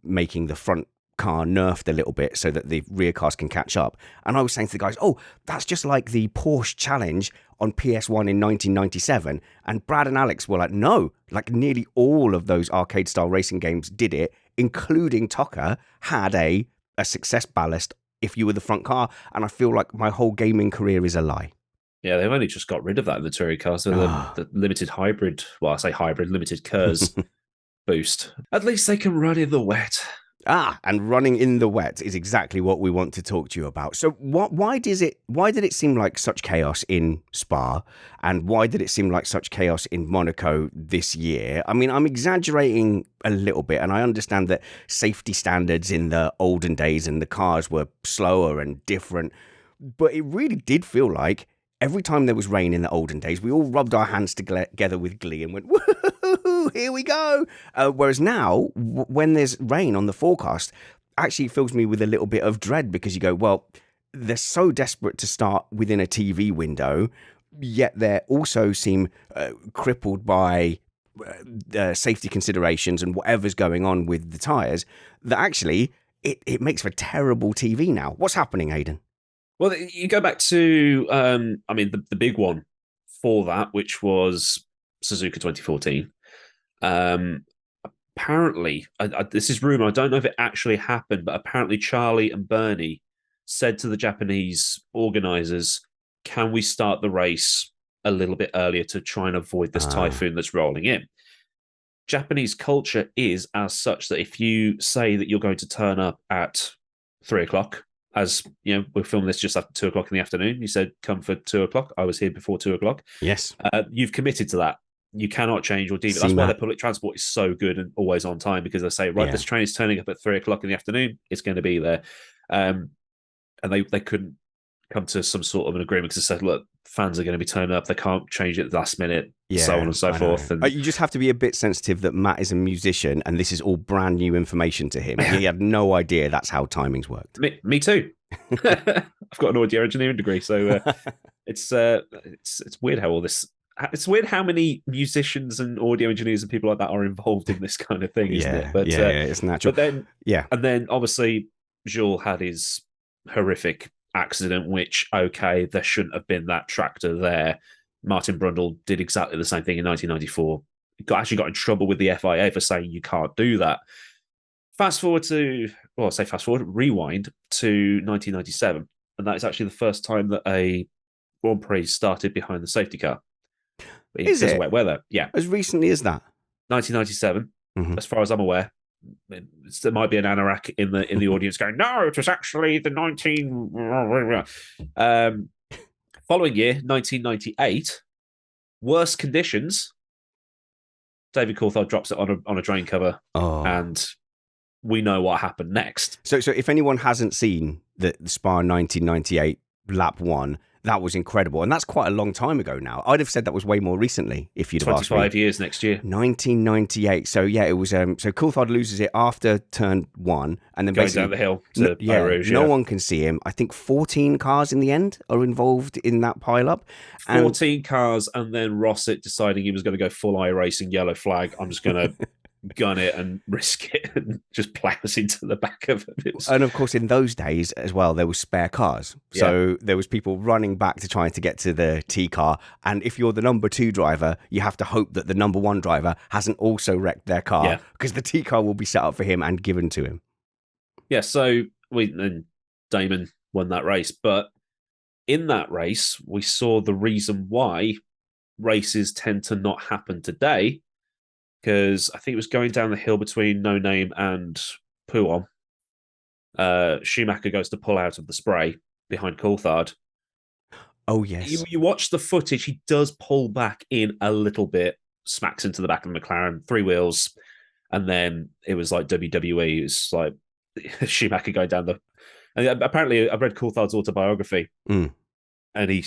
making the front car nerfed a little bit so that the rear cars can catch up. And I was saying to the guys, oh, that's just like the Porsche Challenge on PS1 in 1997. And Brad and Alex were like, no, like nearly all of those arcade style racing games did it, including Tocker had a success ballast if you were the front car. And I feel like my whole gaming career is a lie. Yeah, they've only just got rid of that in the touring cars. So the limited hybrid, well, I say hybrid, limited KERS boost. At least they can run in the wet. And running in the wet is exactly what we want to talk to you about. So why did it seem like such chaos in Spa, and why did it seem like such chaos in Monaco this year? I mean, I'm exaggerating a little bit, and I understand that safety standards in the olden days and the cars were slower and different, but it really did feel like every time there was rain in the olden days, we all rubbed our hands together with glee and went, woohoo, here we go. Whereas now, when there's rain on the forecast, actually it fills me with a little bit of dread, because you go, well, they're so desperate to start within a TV window, yet they also seem crippled by safety considerations and whatever's going on with the tyres, that actually it makes for terrible TV now. What's happening, Aiden? Well, you go back to, I mean, the big one for that, which was Suzuka 2014. Apparently, this is rumor. I don't know if it actually happened, but apparently Charlie and Bernie said to the Japanese organizers, can we start the race a little bit earlier to try and avoid this typhoon that's rolling in? Japanese culture is as such that if you say that you're going to turn up at 3:00, as you know, we're filming this just after 2:00 in the afternoon. You said come for 2:00. I was here before 2:00. Yes. You've committed to that. You cannot change or deviate. That's why their public transport is so good and always on time, because they say, right, this train is turning up at 3:00 in the afternoon. It's going to be there. And they couldn't come to some sort of an agreement, because they said, look, fans are going to be turning up. They can't change it at the last minute, so on and so forth. And you just have to be a bit sensitive that Matt is a musician and this is all brand new information to him. He had no idea that's how timings worked. Me too. I've got an audio engineering degree, so it's weird how all this. It's weird how many musicians and audio engineers and people like that are involved in this kind of thing, isn't it? But it's natural. But then, and then obviously Jules had his horrific accident, which, okay, there shouldn't have been that tractor there. Martin Brundle did exactly the same thing in 1994. Actually got in trouble with the FIA for saying you can't do that. Rewind to 1997. And that is actually the first time that a Grand Prix started behind the safety car. Is it? Wet weather. Yeah. As recently as that? 1997, as far as I'm aware. There might be an anorak in the audience going, no, it was actually the 19... Following year, 1998, worse conditions. David Coulthard drops it on a drain cover, and we know what happened next. So if anyone hasn't seen the Spa 1998 lap 1, that was incredible. And that's quite a long time ago now. I'd have said that was way more recently if you'd have asked me. 25 years next year. 1998. So yeah, it was, so Coulthard loses it after turn 1. And then going down the hill to Eau Rouge. No one can see him. I think 14 cars in the end are involved in that pile-up. 14 cars, and then Rossett deciding he was going to go full iRacing yellow flag. I'm just going to gun it and risk it and just plows into the back of it. And of course, in those days as well, there was spare cars. So there was people running back to try to get to the T car. And if you're the number 2 driver, you have to hope that the number 1 driver hasn't also wrecked their car, because the T car will be set up for him and given to him. Yeah, so Damon won that race. But in that race, we saw the reason why races tend to not happen today, because I think it was going down the hill between No Name and Pouon. Schumacher goes to pull out of the spray behind Coulthard. Oh, yes. You watch the footage, he does pull back in a little bit, smacks into the back of the McLaren, 3 wheels, and then it was like WWE. It was like Schumacher going down the... And apparently, I read Coulthard's autobiography, and he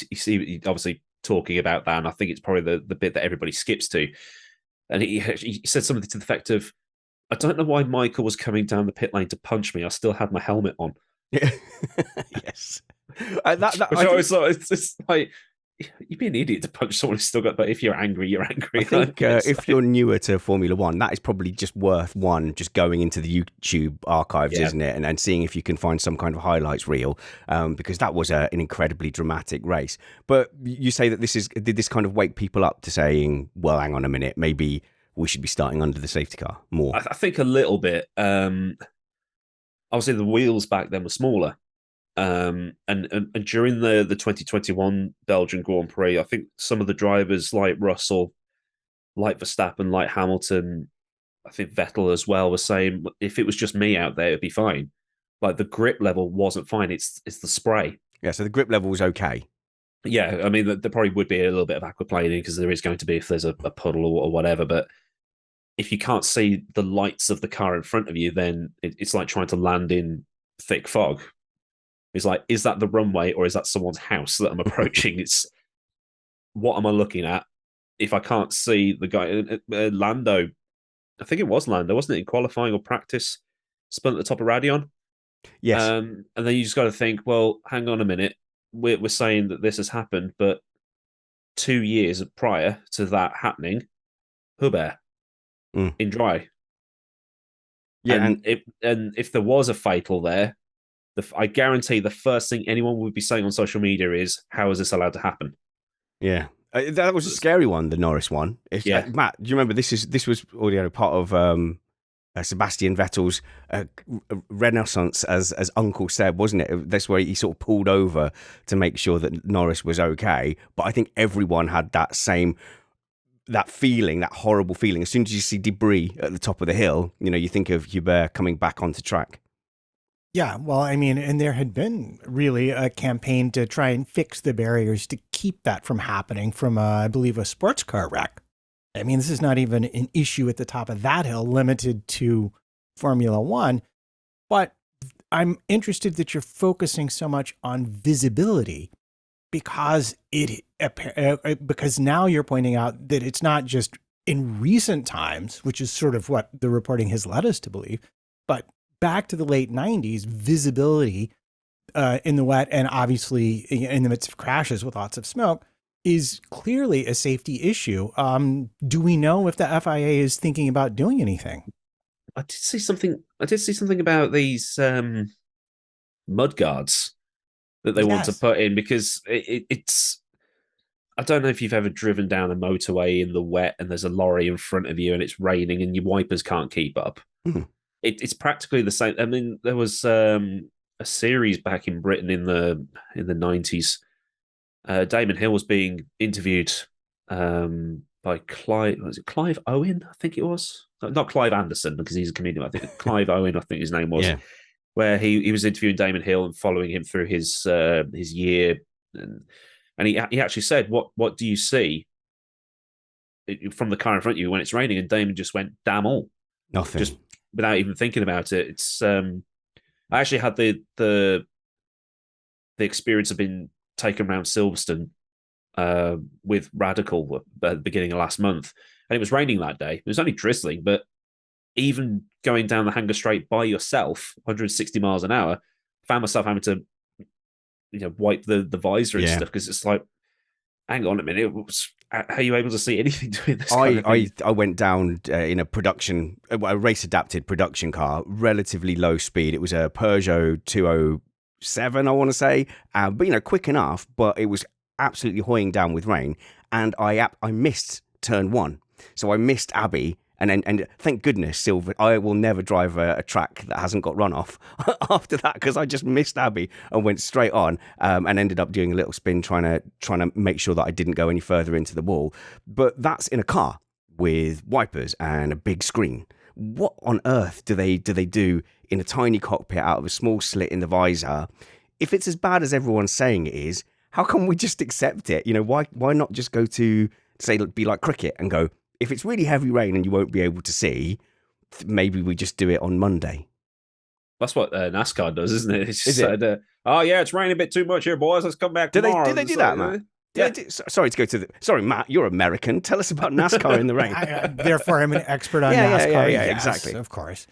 obviously talking about that, and I think it's probably the bit that everybody skips to. And he said something to the effect of, I don't know why Michael was coming down the pit lane to punch me. I still had my helmet on. Yes. It's like, you'd be an idiot to punch someone who's still got, but if you're angry, you're angry. I think if you're newer to Formula One, that is probably just worth just going into the YouTube archives, isn't it? And seeing if you can find some kind of highlights reel, because that was an incredibly dramatic race. But you say that did this kind of wake people up to saying, well, hang on a minute, maybe we should be starting under the safety car more? I think a little bit. Obviously, the wheels back then were smaller. And during the 2021 Belgian Grand Prix, I think some of the drivers like Russell, like Verstappen, like Hamilton, I think Vettel as well, were saying if it was just me out there, it'd be fine. Like the grip level wasn't fine. It's the spray. Yeah, so the grip level was okay. Yeah, I mean, there probably would be a little bit of aquaplaning because there is going to be if there's a puddle or whatever. But if you can't see the lights of the car in front of you, then it's like trying to land in thick fog. It's like, is that the runway or is that someone's house that I'm approaching? It's what am I looking at? If I can't see the guy, Lando, I think it was Lando, wasn't it, in qualifying or practice, spun at the top of Radion? Yes. And then you just got to think, well, hang on a minute. We're saying that this has happened, but 2 years prior to that happening, Hubert in dry. Yeah, and if there was a fatal there, I guarantee the first thing anyone would be saying on social media is, how is this allowed to happen? Yeah. That was a scary one, the Norris one. Matt, do you remember this was part of Sebastian Vettel's renaissance as Uncle Seb, wasn't it? That's where he sort of pulled over to make sure that Norris was okay. But I think everyone had that feeling, that horrible feeling. As soon as you see debris at the top of the hill, you think of Hubert coming back onto track. Yeah, well, I mean, and there had been really a campaign to try and fix the barriers to keep that from happening from, I believe, a sports car wreck. I mean, this is not even an issue at the top of that hill limited to Formula One, but I'm interested that you're focusing so much on visibility because because now you're pointing out that it's not just in recent times, which is sort of what the reporting has led us to believe, but back to the late 90s, visibility in the wet and obviously in the midst of crashes with lots of smoke is clearly a safety issue. Do we know if the FIA is thinking about doing anything? I did see something about these mud guards that they want to put in because it's. I don't know if you've ever driven down a motorway in the wet and there's a lorry in front of you and it's raining and your wipers can't keep up. Mm-hmm. It's practically the same. I mean, there was a series back in Britain in the 90s. Damon Hill was being interviewed by Clive. Was it Clive Owen? I think it was not Clive Anderson because he's a comedian. I think Clive Owen. I think his name was. Yeah. Where he was interviewing Damon Hill and following him through his year, and he actually said, "What do you see from the car in front of you when it's raining?" And Damon just went, "Damn all, nothing." Just without even thinking about it. It's I actually had the experience of being taken around Silverstone with Radical at the beginning of last month, and it was raining that day. It was only drizzling, but even going down the Hanger Straight by yourself, 160 miles an hour, found myself having to wipe the visor and stuff because it's like, hang on a minute, are you able to see anything doing this? I went down in a race adapted production car, relatively low speed. It was a Peugeot 207, I want to say, but quick enough. But it was absolutely hoying down with rain, and I missed turn 1, so I missed Abbey. And thank goodness, Silver, I will never drive a track that hasn't got runoff after that because I just missed Abbey and went straight on and ended up doing a little spin trying to make sure that I didn't go any further into the wall. But that's in a car with wipers and a big screen what on earth do they do in a tiny cockpit out of a small slit in the visor? If it's as bad as everyone's saying it is, how come we just accept it? Why not just go to, say, be like cricket and go, if it's really heavy rain and you won't be able to see, maybe we just do it on Monday. That's what NASCAR does, isn't it? It's just Is it? said, oh, yeah, it's raining a bit too much here, boys. Let's come back tomorrow. Do they do that, Matt? Yeah. Sorry to go to the... Sorry, Matt, you're American. Tell us about NASCAR in the rain. Therefore, I'm an expert on NASCAR. Yeah, yes, exactly. Of course.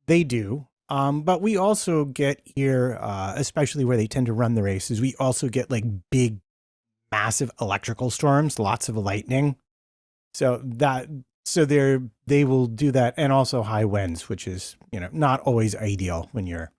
They do. But we also get here, especially where they tend to run the races, we also get like big, massive electrical storms, lots of lightning. So they will do that, and also high winds, which is, not always ideal when you're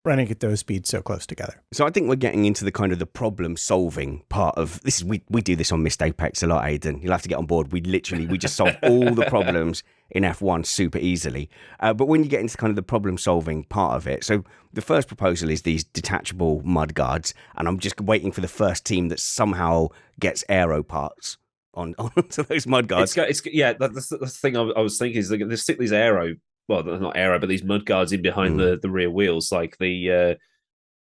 running at those speeds so close together. So I think we're getting into the kind of the problem solving part of this. We do this on Missed Apex a lot, Aiden. You'll have to get on board. We just solve all the problems in F1 super easily. But when you get into kind of the problem solving part of it, so the first proposal is these detachable mud guards, and I'm just waiting for the first team that somehow gets aero parts onto those mud guards. That's the thing I was thinking is they stick these not aero, but these mud guards in behind the rear wheels, like the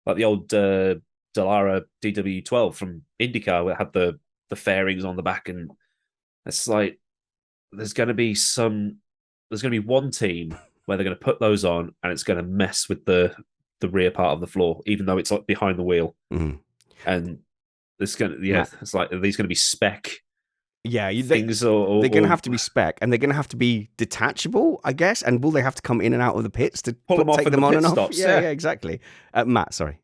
old Dallara DW12 from IndyCar, where it had the fairings on the back, and it's like there's going to be one team where they're going to put those on, and it's going to mess with the rear part of the floor, even though it's like behind the wheel, and it's like, are these going to be spec? Yeah, things they're going to have to be spec, and they're going to have to be detachable, I guess. And will they have to come in and out of the pits to take them on and off? Yeah, exactly. Matt, sorry.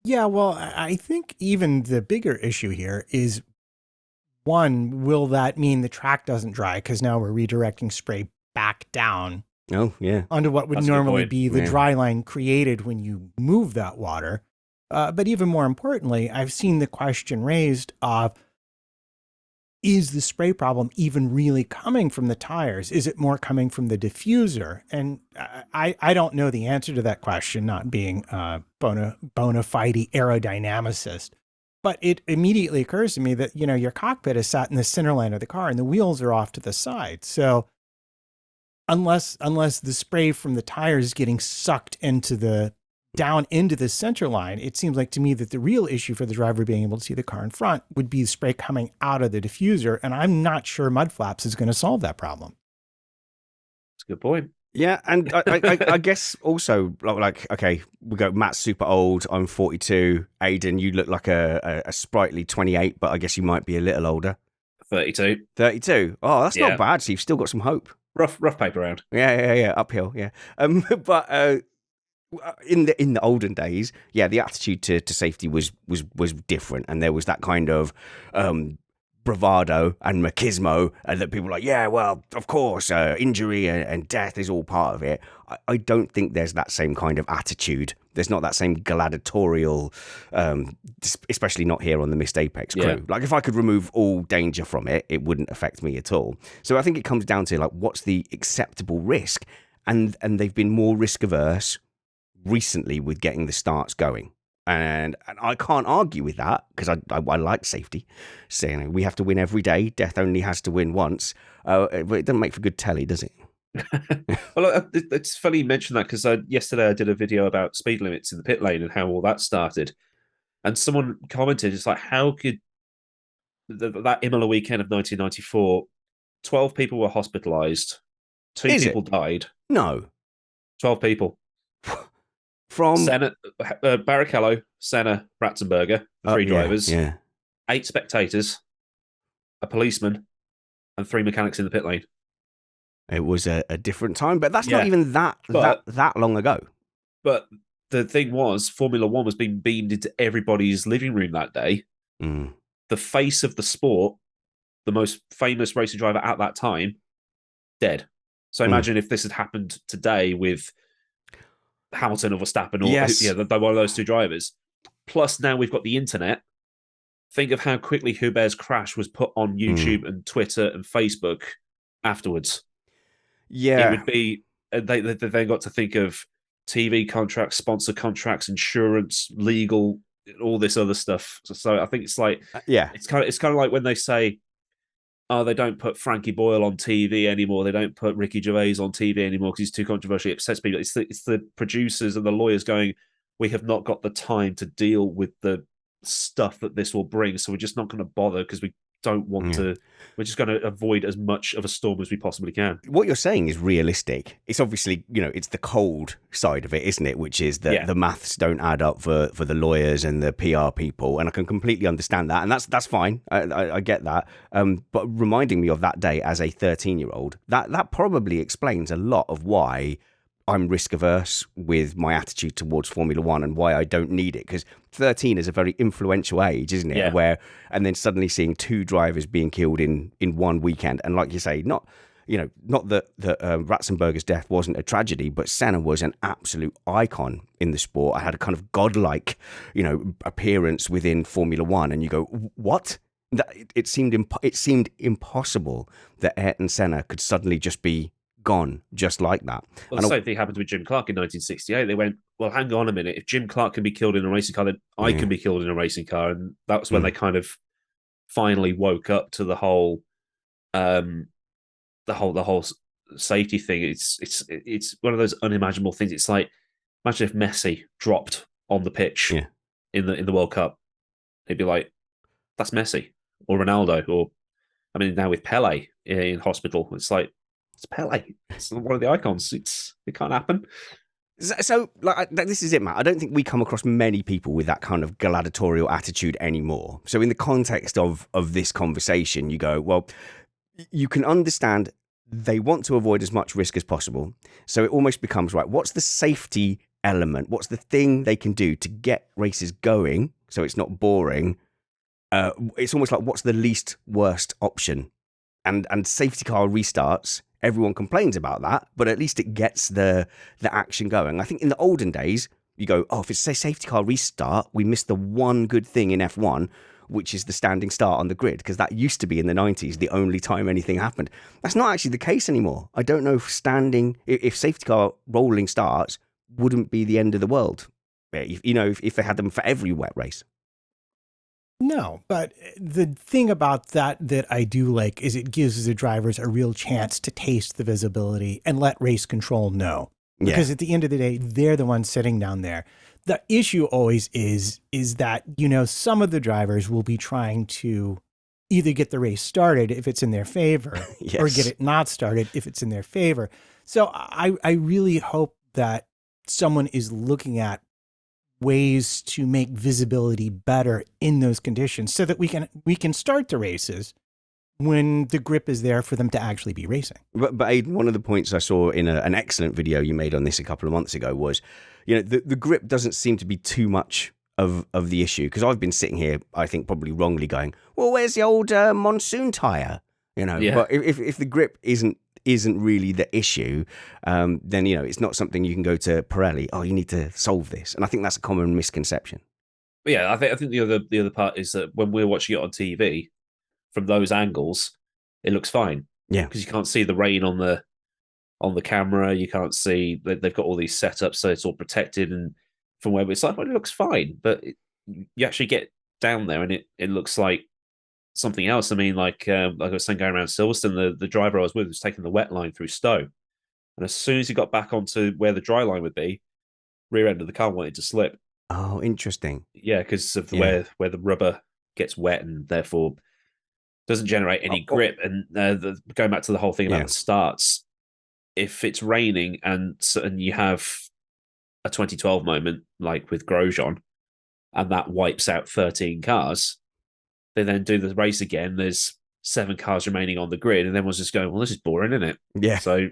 Yeah, well, I think even the bigger issue here is, one, will that mean the track doesn't dry? Because now we're redirecting spray back down. Oh, yeah. Onto what would normally be the dry line created when you move that water. But even more importantly, I've seen the question raised of, is the spray problem even really coming from the tires? Is it more coming from the diffuser? And I don't know the answer to that question, not being a bona fide aerodynamicist. But it immediately occurs to me that, your cockpit is sat in the center line of the car and the wheels are off to the side. So unless the spray from the tires is getting sucked down into the center line, it seems like to me that the real issue for the driver being able to see the car in front would be spray coming out of the diffuser. And I'm not sure mud flaps is going to solve that problem. That's a good point. Yeah, and I guess also, like, okay, we go, Matt's super old, I'm 42. Aiden, you look like a sprightly 28, but I guess you might be a little older. 32. 32. Oh, that's not bad. So you've still got some hope. Rough paper round. Yeah, uphill, yeah. But in the olden days, the attitude to safety was different, and there was that kind of bravado and machismo, that people were like, yeah, well, of course, injury and death is all part of it. I don't think there's that same kind of attitude. There's not that same gladiatorial, especially not here on the Missed Apex crew. Yeah. Like, if I could remove all danger from it, it wouldn't affect me at all. So I think it comes down to, like, what's the acceptable risk? And they've been more risk averse recently with getting the starts going. And I can't argue with that, because I like safety. Saying we have to win every day. Death only has to win once. But it doesn't make for good telly, does it? Well, it's funny you mentioned that, because yesterday I did a video about speed limits in the pit lane and how all that started. And someone commented, it's like, how could that Imola weekend of 1994, 12 people were hospitalised, 2 people died. No. 12 people. From Senna, Barrichello, Senna, Ratzenberger, 3 drivers, 8 spectators, a policeman, and 3 mechanics in the pit lane. It was a different time, but that's not even that long ago. But the thing was, Formula One was being beamed into everybody's living room that day. The face of the sport, the most famous racing driver at that time, dead. So imagine if this had happened today with Hamilton or Verstappen or one of those 2 drivers. Plus, now we've got the internet. Think of how quickly Hubert's crash was put on YouTube and Twitter and Facebook afterwards. Yeah. It would be, they then got to think of TV contracts, sponsor contracts, insurance, legal, all this other stuff. So I think it's like, it's kind of like when they say, oh, they don't put Frankie Boyle on TV anymore. They don't put Ricky Gervais on TV anymore because he's too controversial. It upsets people. It's the producers and the lawyers going, we have not got the time to deal with the stuff that this will bring. So we're just not going to bother because we don't want to. We're just going to avoid as much of a storm as we possibly can. What you're saying is realistic. It's obviously, it's the cold side of it, isn't it? Which is that the maths don't add up for the lawyers and the PR people. And I can completely understand that. And that's fine. I get that. But reminding me of that day as a 13-year-old, that probably explains a lot of why I'm risk averse with my attitude towards Formula One and why I don't need it. Because 13 is a very influential age, isn't it? Yeah. And then suddenly seeing 2 drivers being killed in one weekend. And like you say, not that Ratzenberger's death wasn't a tragedy, but Senna was an absolute icon in the sport. I had a kind of godlike, appearance within Formula One. And you go, what? It seemed impossible that Ayrton Senna could suddenly just be gone just like that. Well, the same thing happened with Jim Clark in 1968. They went, well, hang on a minute. If Jim Clark can be killed in a racing car, then I can be killed in a racing car. And that was when they kind of finally woke up to the whole safety thing. It's one of those unimaginable things. It's like, imagine if Messi dropped on the pitch in the World Cup. They'd be like, that's Messi or Ronaldo, or now with Pele in hospital, it's like, it's Pele. It's one of the icons. It can't happen. So, this is it, Matt. I don't think we come across many people with that kind of gladiatorial attitude anymore. So in the context of this conversation, you go, well, you can understand they want to avoid as much risk as possible. So it almost becomes, right, what's the safety element? What's the thing they can do to get races going so it's not boring? It's almost like, what's the least worst option? And safety car restarts, everyone complains about that, but at least it gets the action going. I think in the olden days, you go, if it's a safety car restart, we missed the one good thing in F1, which is the standing start on the grid, because that used to be in the 90s the only time anything happened. That's not actually the case anymore. I don't know if safety car rolling starts wouldn't be the end of the world, if they had them for every wet race. No, but the thing about that I do like is it gives the drivers a real chance to taste the visibility and let race control know. Because at the end of the day, they're the ones sitting down there. The issue always is that, some of the drivers will be trying to either get the race started if it's in their favor or get it not started if it's in their favor. So I really hope that someone is looking at ways to make visibility better in those conditions so that we can start the races when the grip is there for them to actually be racing. But Aiden, one of the points I saw in an excellent video you made on this a couple of months ago was, the grip doesn't seem to be too much of the issue, because I've been sitting here, I think probably wrongly, going, well, where's the old monsoon tire? But if the grip isn't really the issue, then it's not something you can go to Pirelli. Oh, you need to solve this, and I think that's a common misconception. But yeah, I think the other part is that when we're watching it on TV, from those angles, it looks fine. Yeah, because you can't see the rain on the camera. You can't see they've got all these setups, so it's all protected. And from where it's like, well, it looks fine, but you actually get down there, and it looks like something else. Like I was saying, going around Silverstone, the driver I was with was taking the wet line through Stowe, and as soon as he got back onto where the dry line would be, rear end of the car wanted to slip. Oh, interesting. Yeah, because of where the rubber gets wet and therefore doesn't generate any grip. And going back to the whole thing about the starts, if it's raining and you have a 2012 moment like with Grosjean, and that wipes out 13 cars. They then do the race again. There's 7 cars remaining on the grid, and everyone's just going, well, this is boring, isn't it? Yeah. So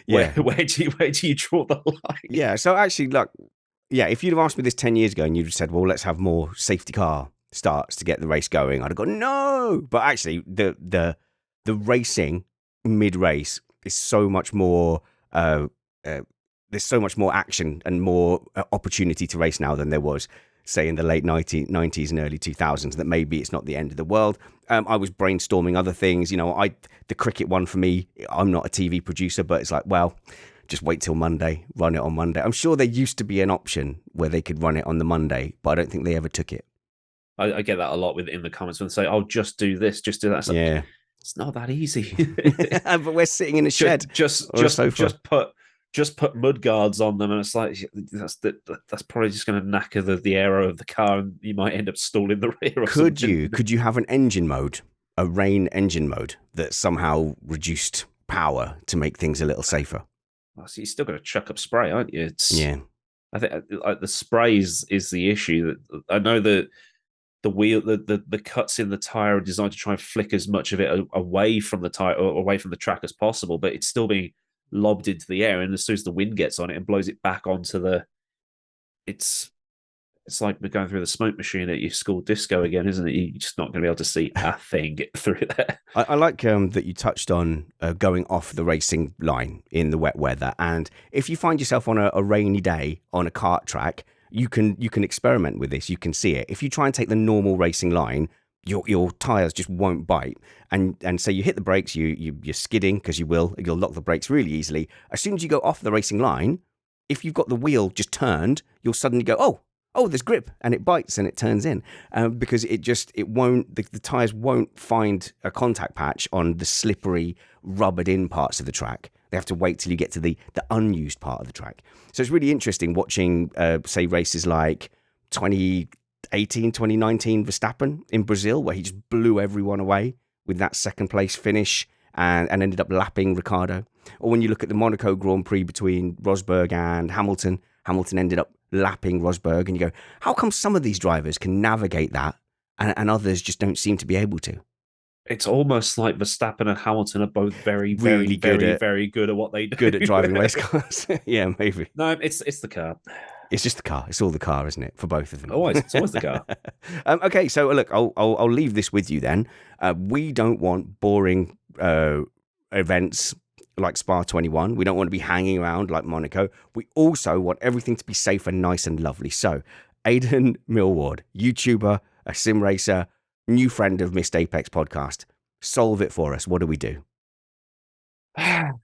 where do you draw the line? Yeah. So actually, look, if you'd have asked me this 10 years ago and you'd have said, well, let's have more safety car starts to get the race going, I'd have gone, no. But actually, the racing mid-race is so much more, there's so much more action and more opportunity to race now than there was, say, in the late 90s and early 2000s, that maybe it's not the end of the world. I was brainstorming other things. The cricket one for me, I'm not a TV producer, but it's like, well, just wait till Monday, run it on Monday. I'm sure there used to be an option where they could run it on the Monday, but I don't think they ever took it. I get that a lot in the comments when they say, "Oh, just do this, just do that." It's like, Yeah. it's not that easy. But we're sitting in a shed Just or a sofa. just put mud guards on them, and it's like that's probably just going to knacker the aero of the car, and you might end up stalling the rear. Or Could something. you have an engine mode, a rain engine mode that somehow reduced power to make things a little safer? Well, so you're still going to chuck up spray, aren't you? Yeah. I think like the spray is the issue. That I know that the wheel, the cuts in the tire are designed to try and flick as much of it away from the tire or away from the track as possible, but it's still being lobbed into the air, and as soon as the wind gets on it and blows it back onto it's like we're going through the smoke machine at your school disco again, isn't it? You're just not going to be able to see a thing through there. I like that you touched on going off the racing line in the wet weather, and if you find yourself on a rainy day on a kart track, you can experiment with this. You can see it. If you try and take the normal racing line, your tires just won't bite, and so you hit the brakes, you're skidding because you'll lock the brakes really easily. As soon as you go off the racing line, if you've got the wheel just turned, you'll suddenly go, oh, there's grip, and it bites and it turns in, because it won't, the tires won't find a contact patch on the slippery, rubbered in parts of the track. They have to wait till you get to the unused part of the track. So it's really interesting watching, say, races like 2018, 2019 Verstappen in Brazil, where he just blew everyone away with that second place finish and ended up lapping Ricciardo. Or when you look at the Monaco Grand Prix between Rosberg and Hamilton ended up lapping Rosberg, and you go, how come some of these drivers can navigate that and others just don't seem to be able to? It's almost like Verstappen and Hamilton are both very Really very good at what they do. Good at driving race cars. Yeah, maybe. No, it's the car. It's just the car. It's all the car, isn't it, for both of them? It's always the car. Okay, so look, I'll leave this with you then. We don't want boring events like Spa 21. We don't want to be hanging around like Monaco. We also want everything to be safe and nice and lovely. So, Aiden Millward, YouTuber, a sim racer, new friend of Missed Apex podcast. Solve it for us. What do we do? That's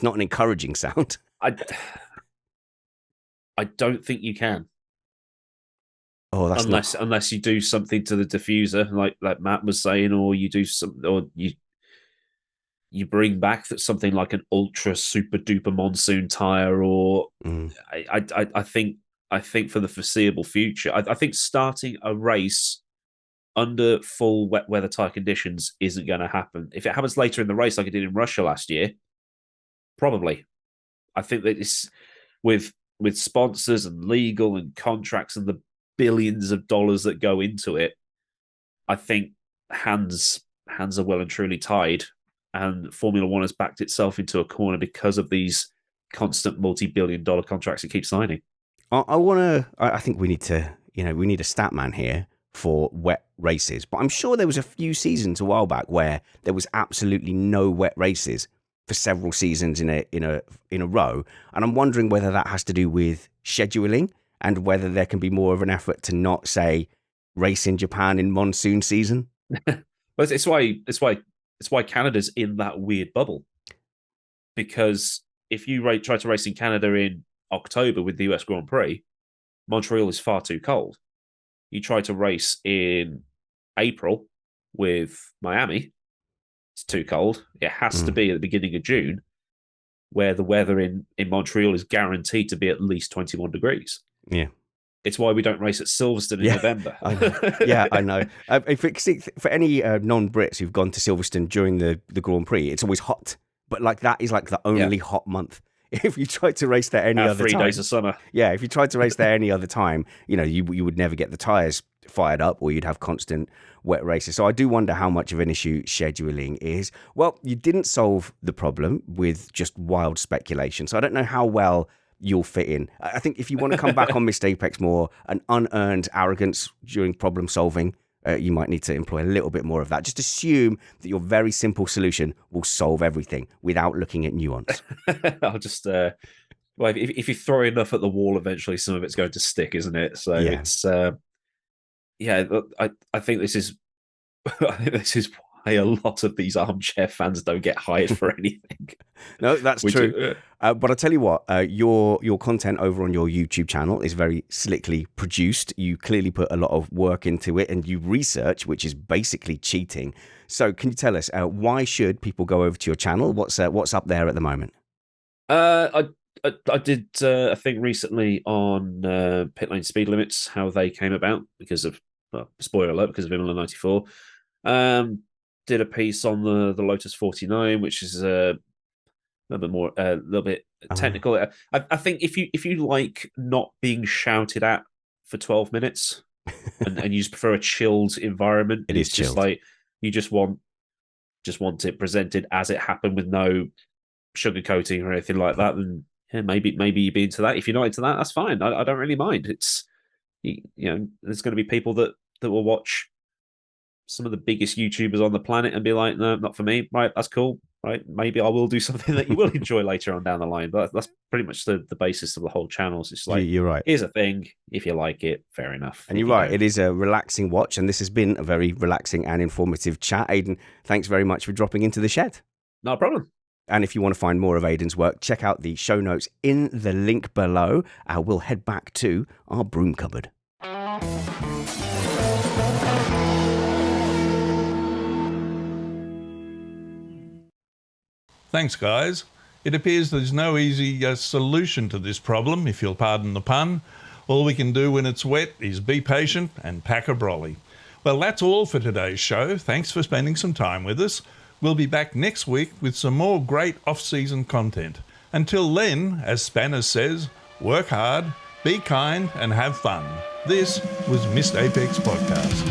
not an encouraging sound. I don't think you can. Oh, that's unless you do something to the diffuser, like Matt was saying, or you do some, or you bring back something like an ultra super duper monsoon tire, or I think for the foreseeable future, I think starting a race under full wet weather tire conditions isn't going to happen. If it happens later in the race, like it did in Russia last year, probably. I think that it's with sponsors and legal and contracts and the billions of dollars that go into it, I think hands are well and truly tied, and Formula One has backed itself into a corner because of these constant multi-billion-dollar contracts it keeps signing. I think we need to, we need a stat man here for wet races, but I'm sure there was a few seasons a while back where there was absolutely no wet races for several seasons in a row, and I'm wondering whether that has to do with scheduling and whether there can be more of an effort to not, say, race in Japan in monsoon season. But it's why Canada's in that weird bubble, because if you try to race in Canada in October with the US Grand Prix, Montreal is far too cold. You try to race in April with Miami, it's too cold. It has to be at the beginning of June, where the weather in Montreal is guaranteed to be at least 21 degrees. Yeah. It's why we don't race at Silverstone in November. I know. Yeah, I know. For any non-Brits who've gone to Silverstone during the Grand Prix, it's always hot. But like that is like the only hot month. If you tried to race there any other 3 time, days of summer. Yeah, if you tried to race there any other time, you would never get the tyres fired up, or you'd have constant wet races. So I do wonder how much of an issue scheduling is. Well, you didn't solve the problem with just wild speculation. So I don't know how well you'll fit in. I think if you want to come back on Missed Apex more, an unearned arrogance during problem solving, you might need to employ a little bit more of that. Just assume that your very simple solution will solve everything without looking at nuance. I'll just, well, if you throw enough at the wall, eventually some of it's going to stick, isn't it? So it's, I think this is, why a lot of these armchair fans don't get hired for anything. No, that's true. But I'll tell you what, your content over on your YouTube channel is very slickly produced. You clearly put a lot of work into it, and you research, which is basically cheating. So can you tell us, why should people go over to your channel? What's up there at the moment? I did a thing recently on pit lane speed limits, how they came about because of, well, spoiler alert, because of Imola 94. Did a piece on the Lotus 49, which is a little bit technical. I think if you like not being shouted at for 12 minutes and you just prefer a chilled environment, it's just chilled. like you just want it presented as it happened with no sugarcoating or anything like that, then yeah, maybe you'd be into that. If you're not into that, that's fine. I don't really mind. It's, you know, there's going to be people that will watch some of the biggest YouTubers on the planet and be like, no, not for me. Right, that's cool. Right, maybe I will do something that you will enjoy later on down the line. But that's pretty much the basis of the whole channel. It's like, you're right. Here's a thing. If you like it, fair enough. And you're right. It is a relaxing watch, and this has been a very relaxing and informative chat. Aiden, thanks very much for dropping into the shed. No problem. And if you want to find more of Aiden's work, check out the show notes in the link below. We'll head back to our broom cupboard. Thanks, guys. It appears there's no easy solution to this problem, if you'll pardon the pun. All we can do when it's wet is be patient and pack a brolly. Well, that's all for today's show. Thanks for spending some time with us. We'll be back next week with some more great off-season content. Until then, as Spanners says, work hard, be kind, and have fun. This was Missed Apex Podcast.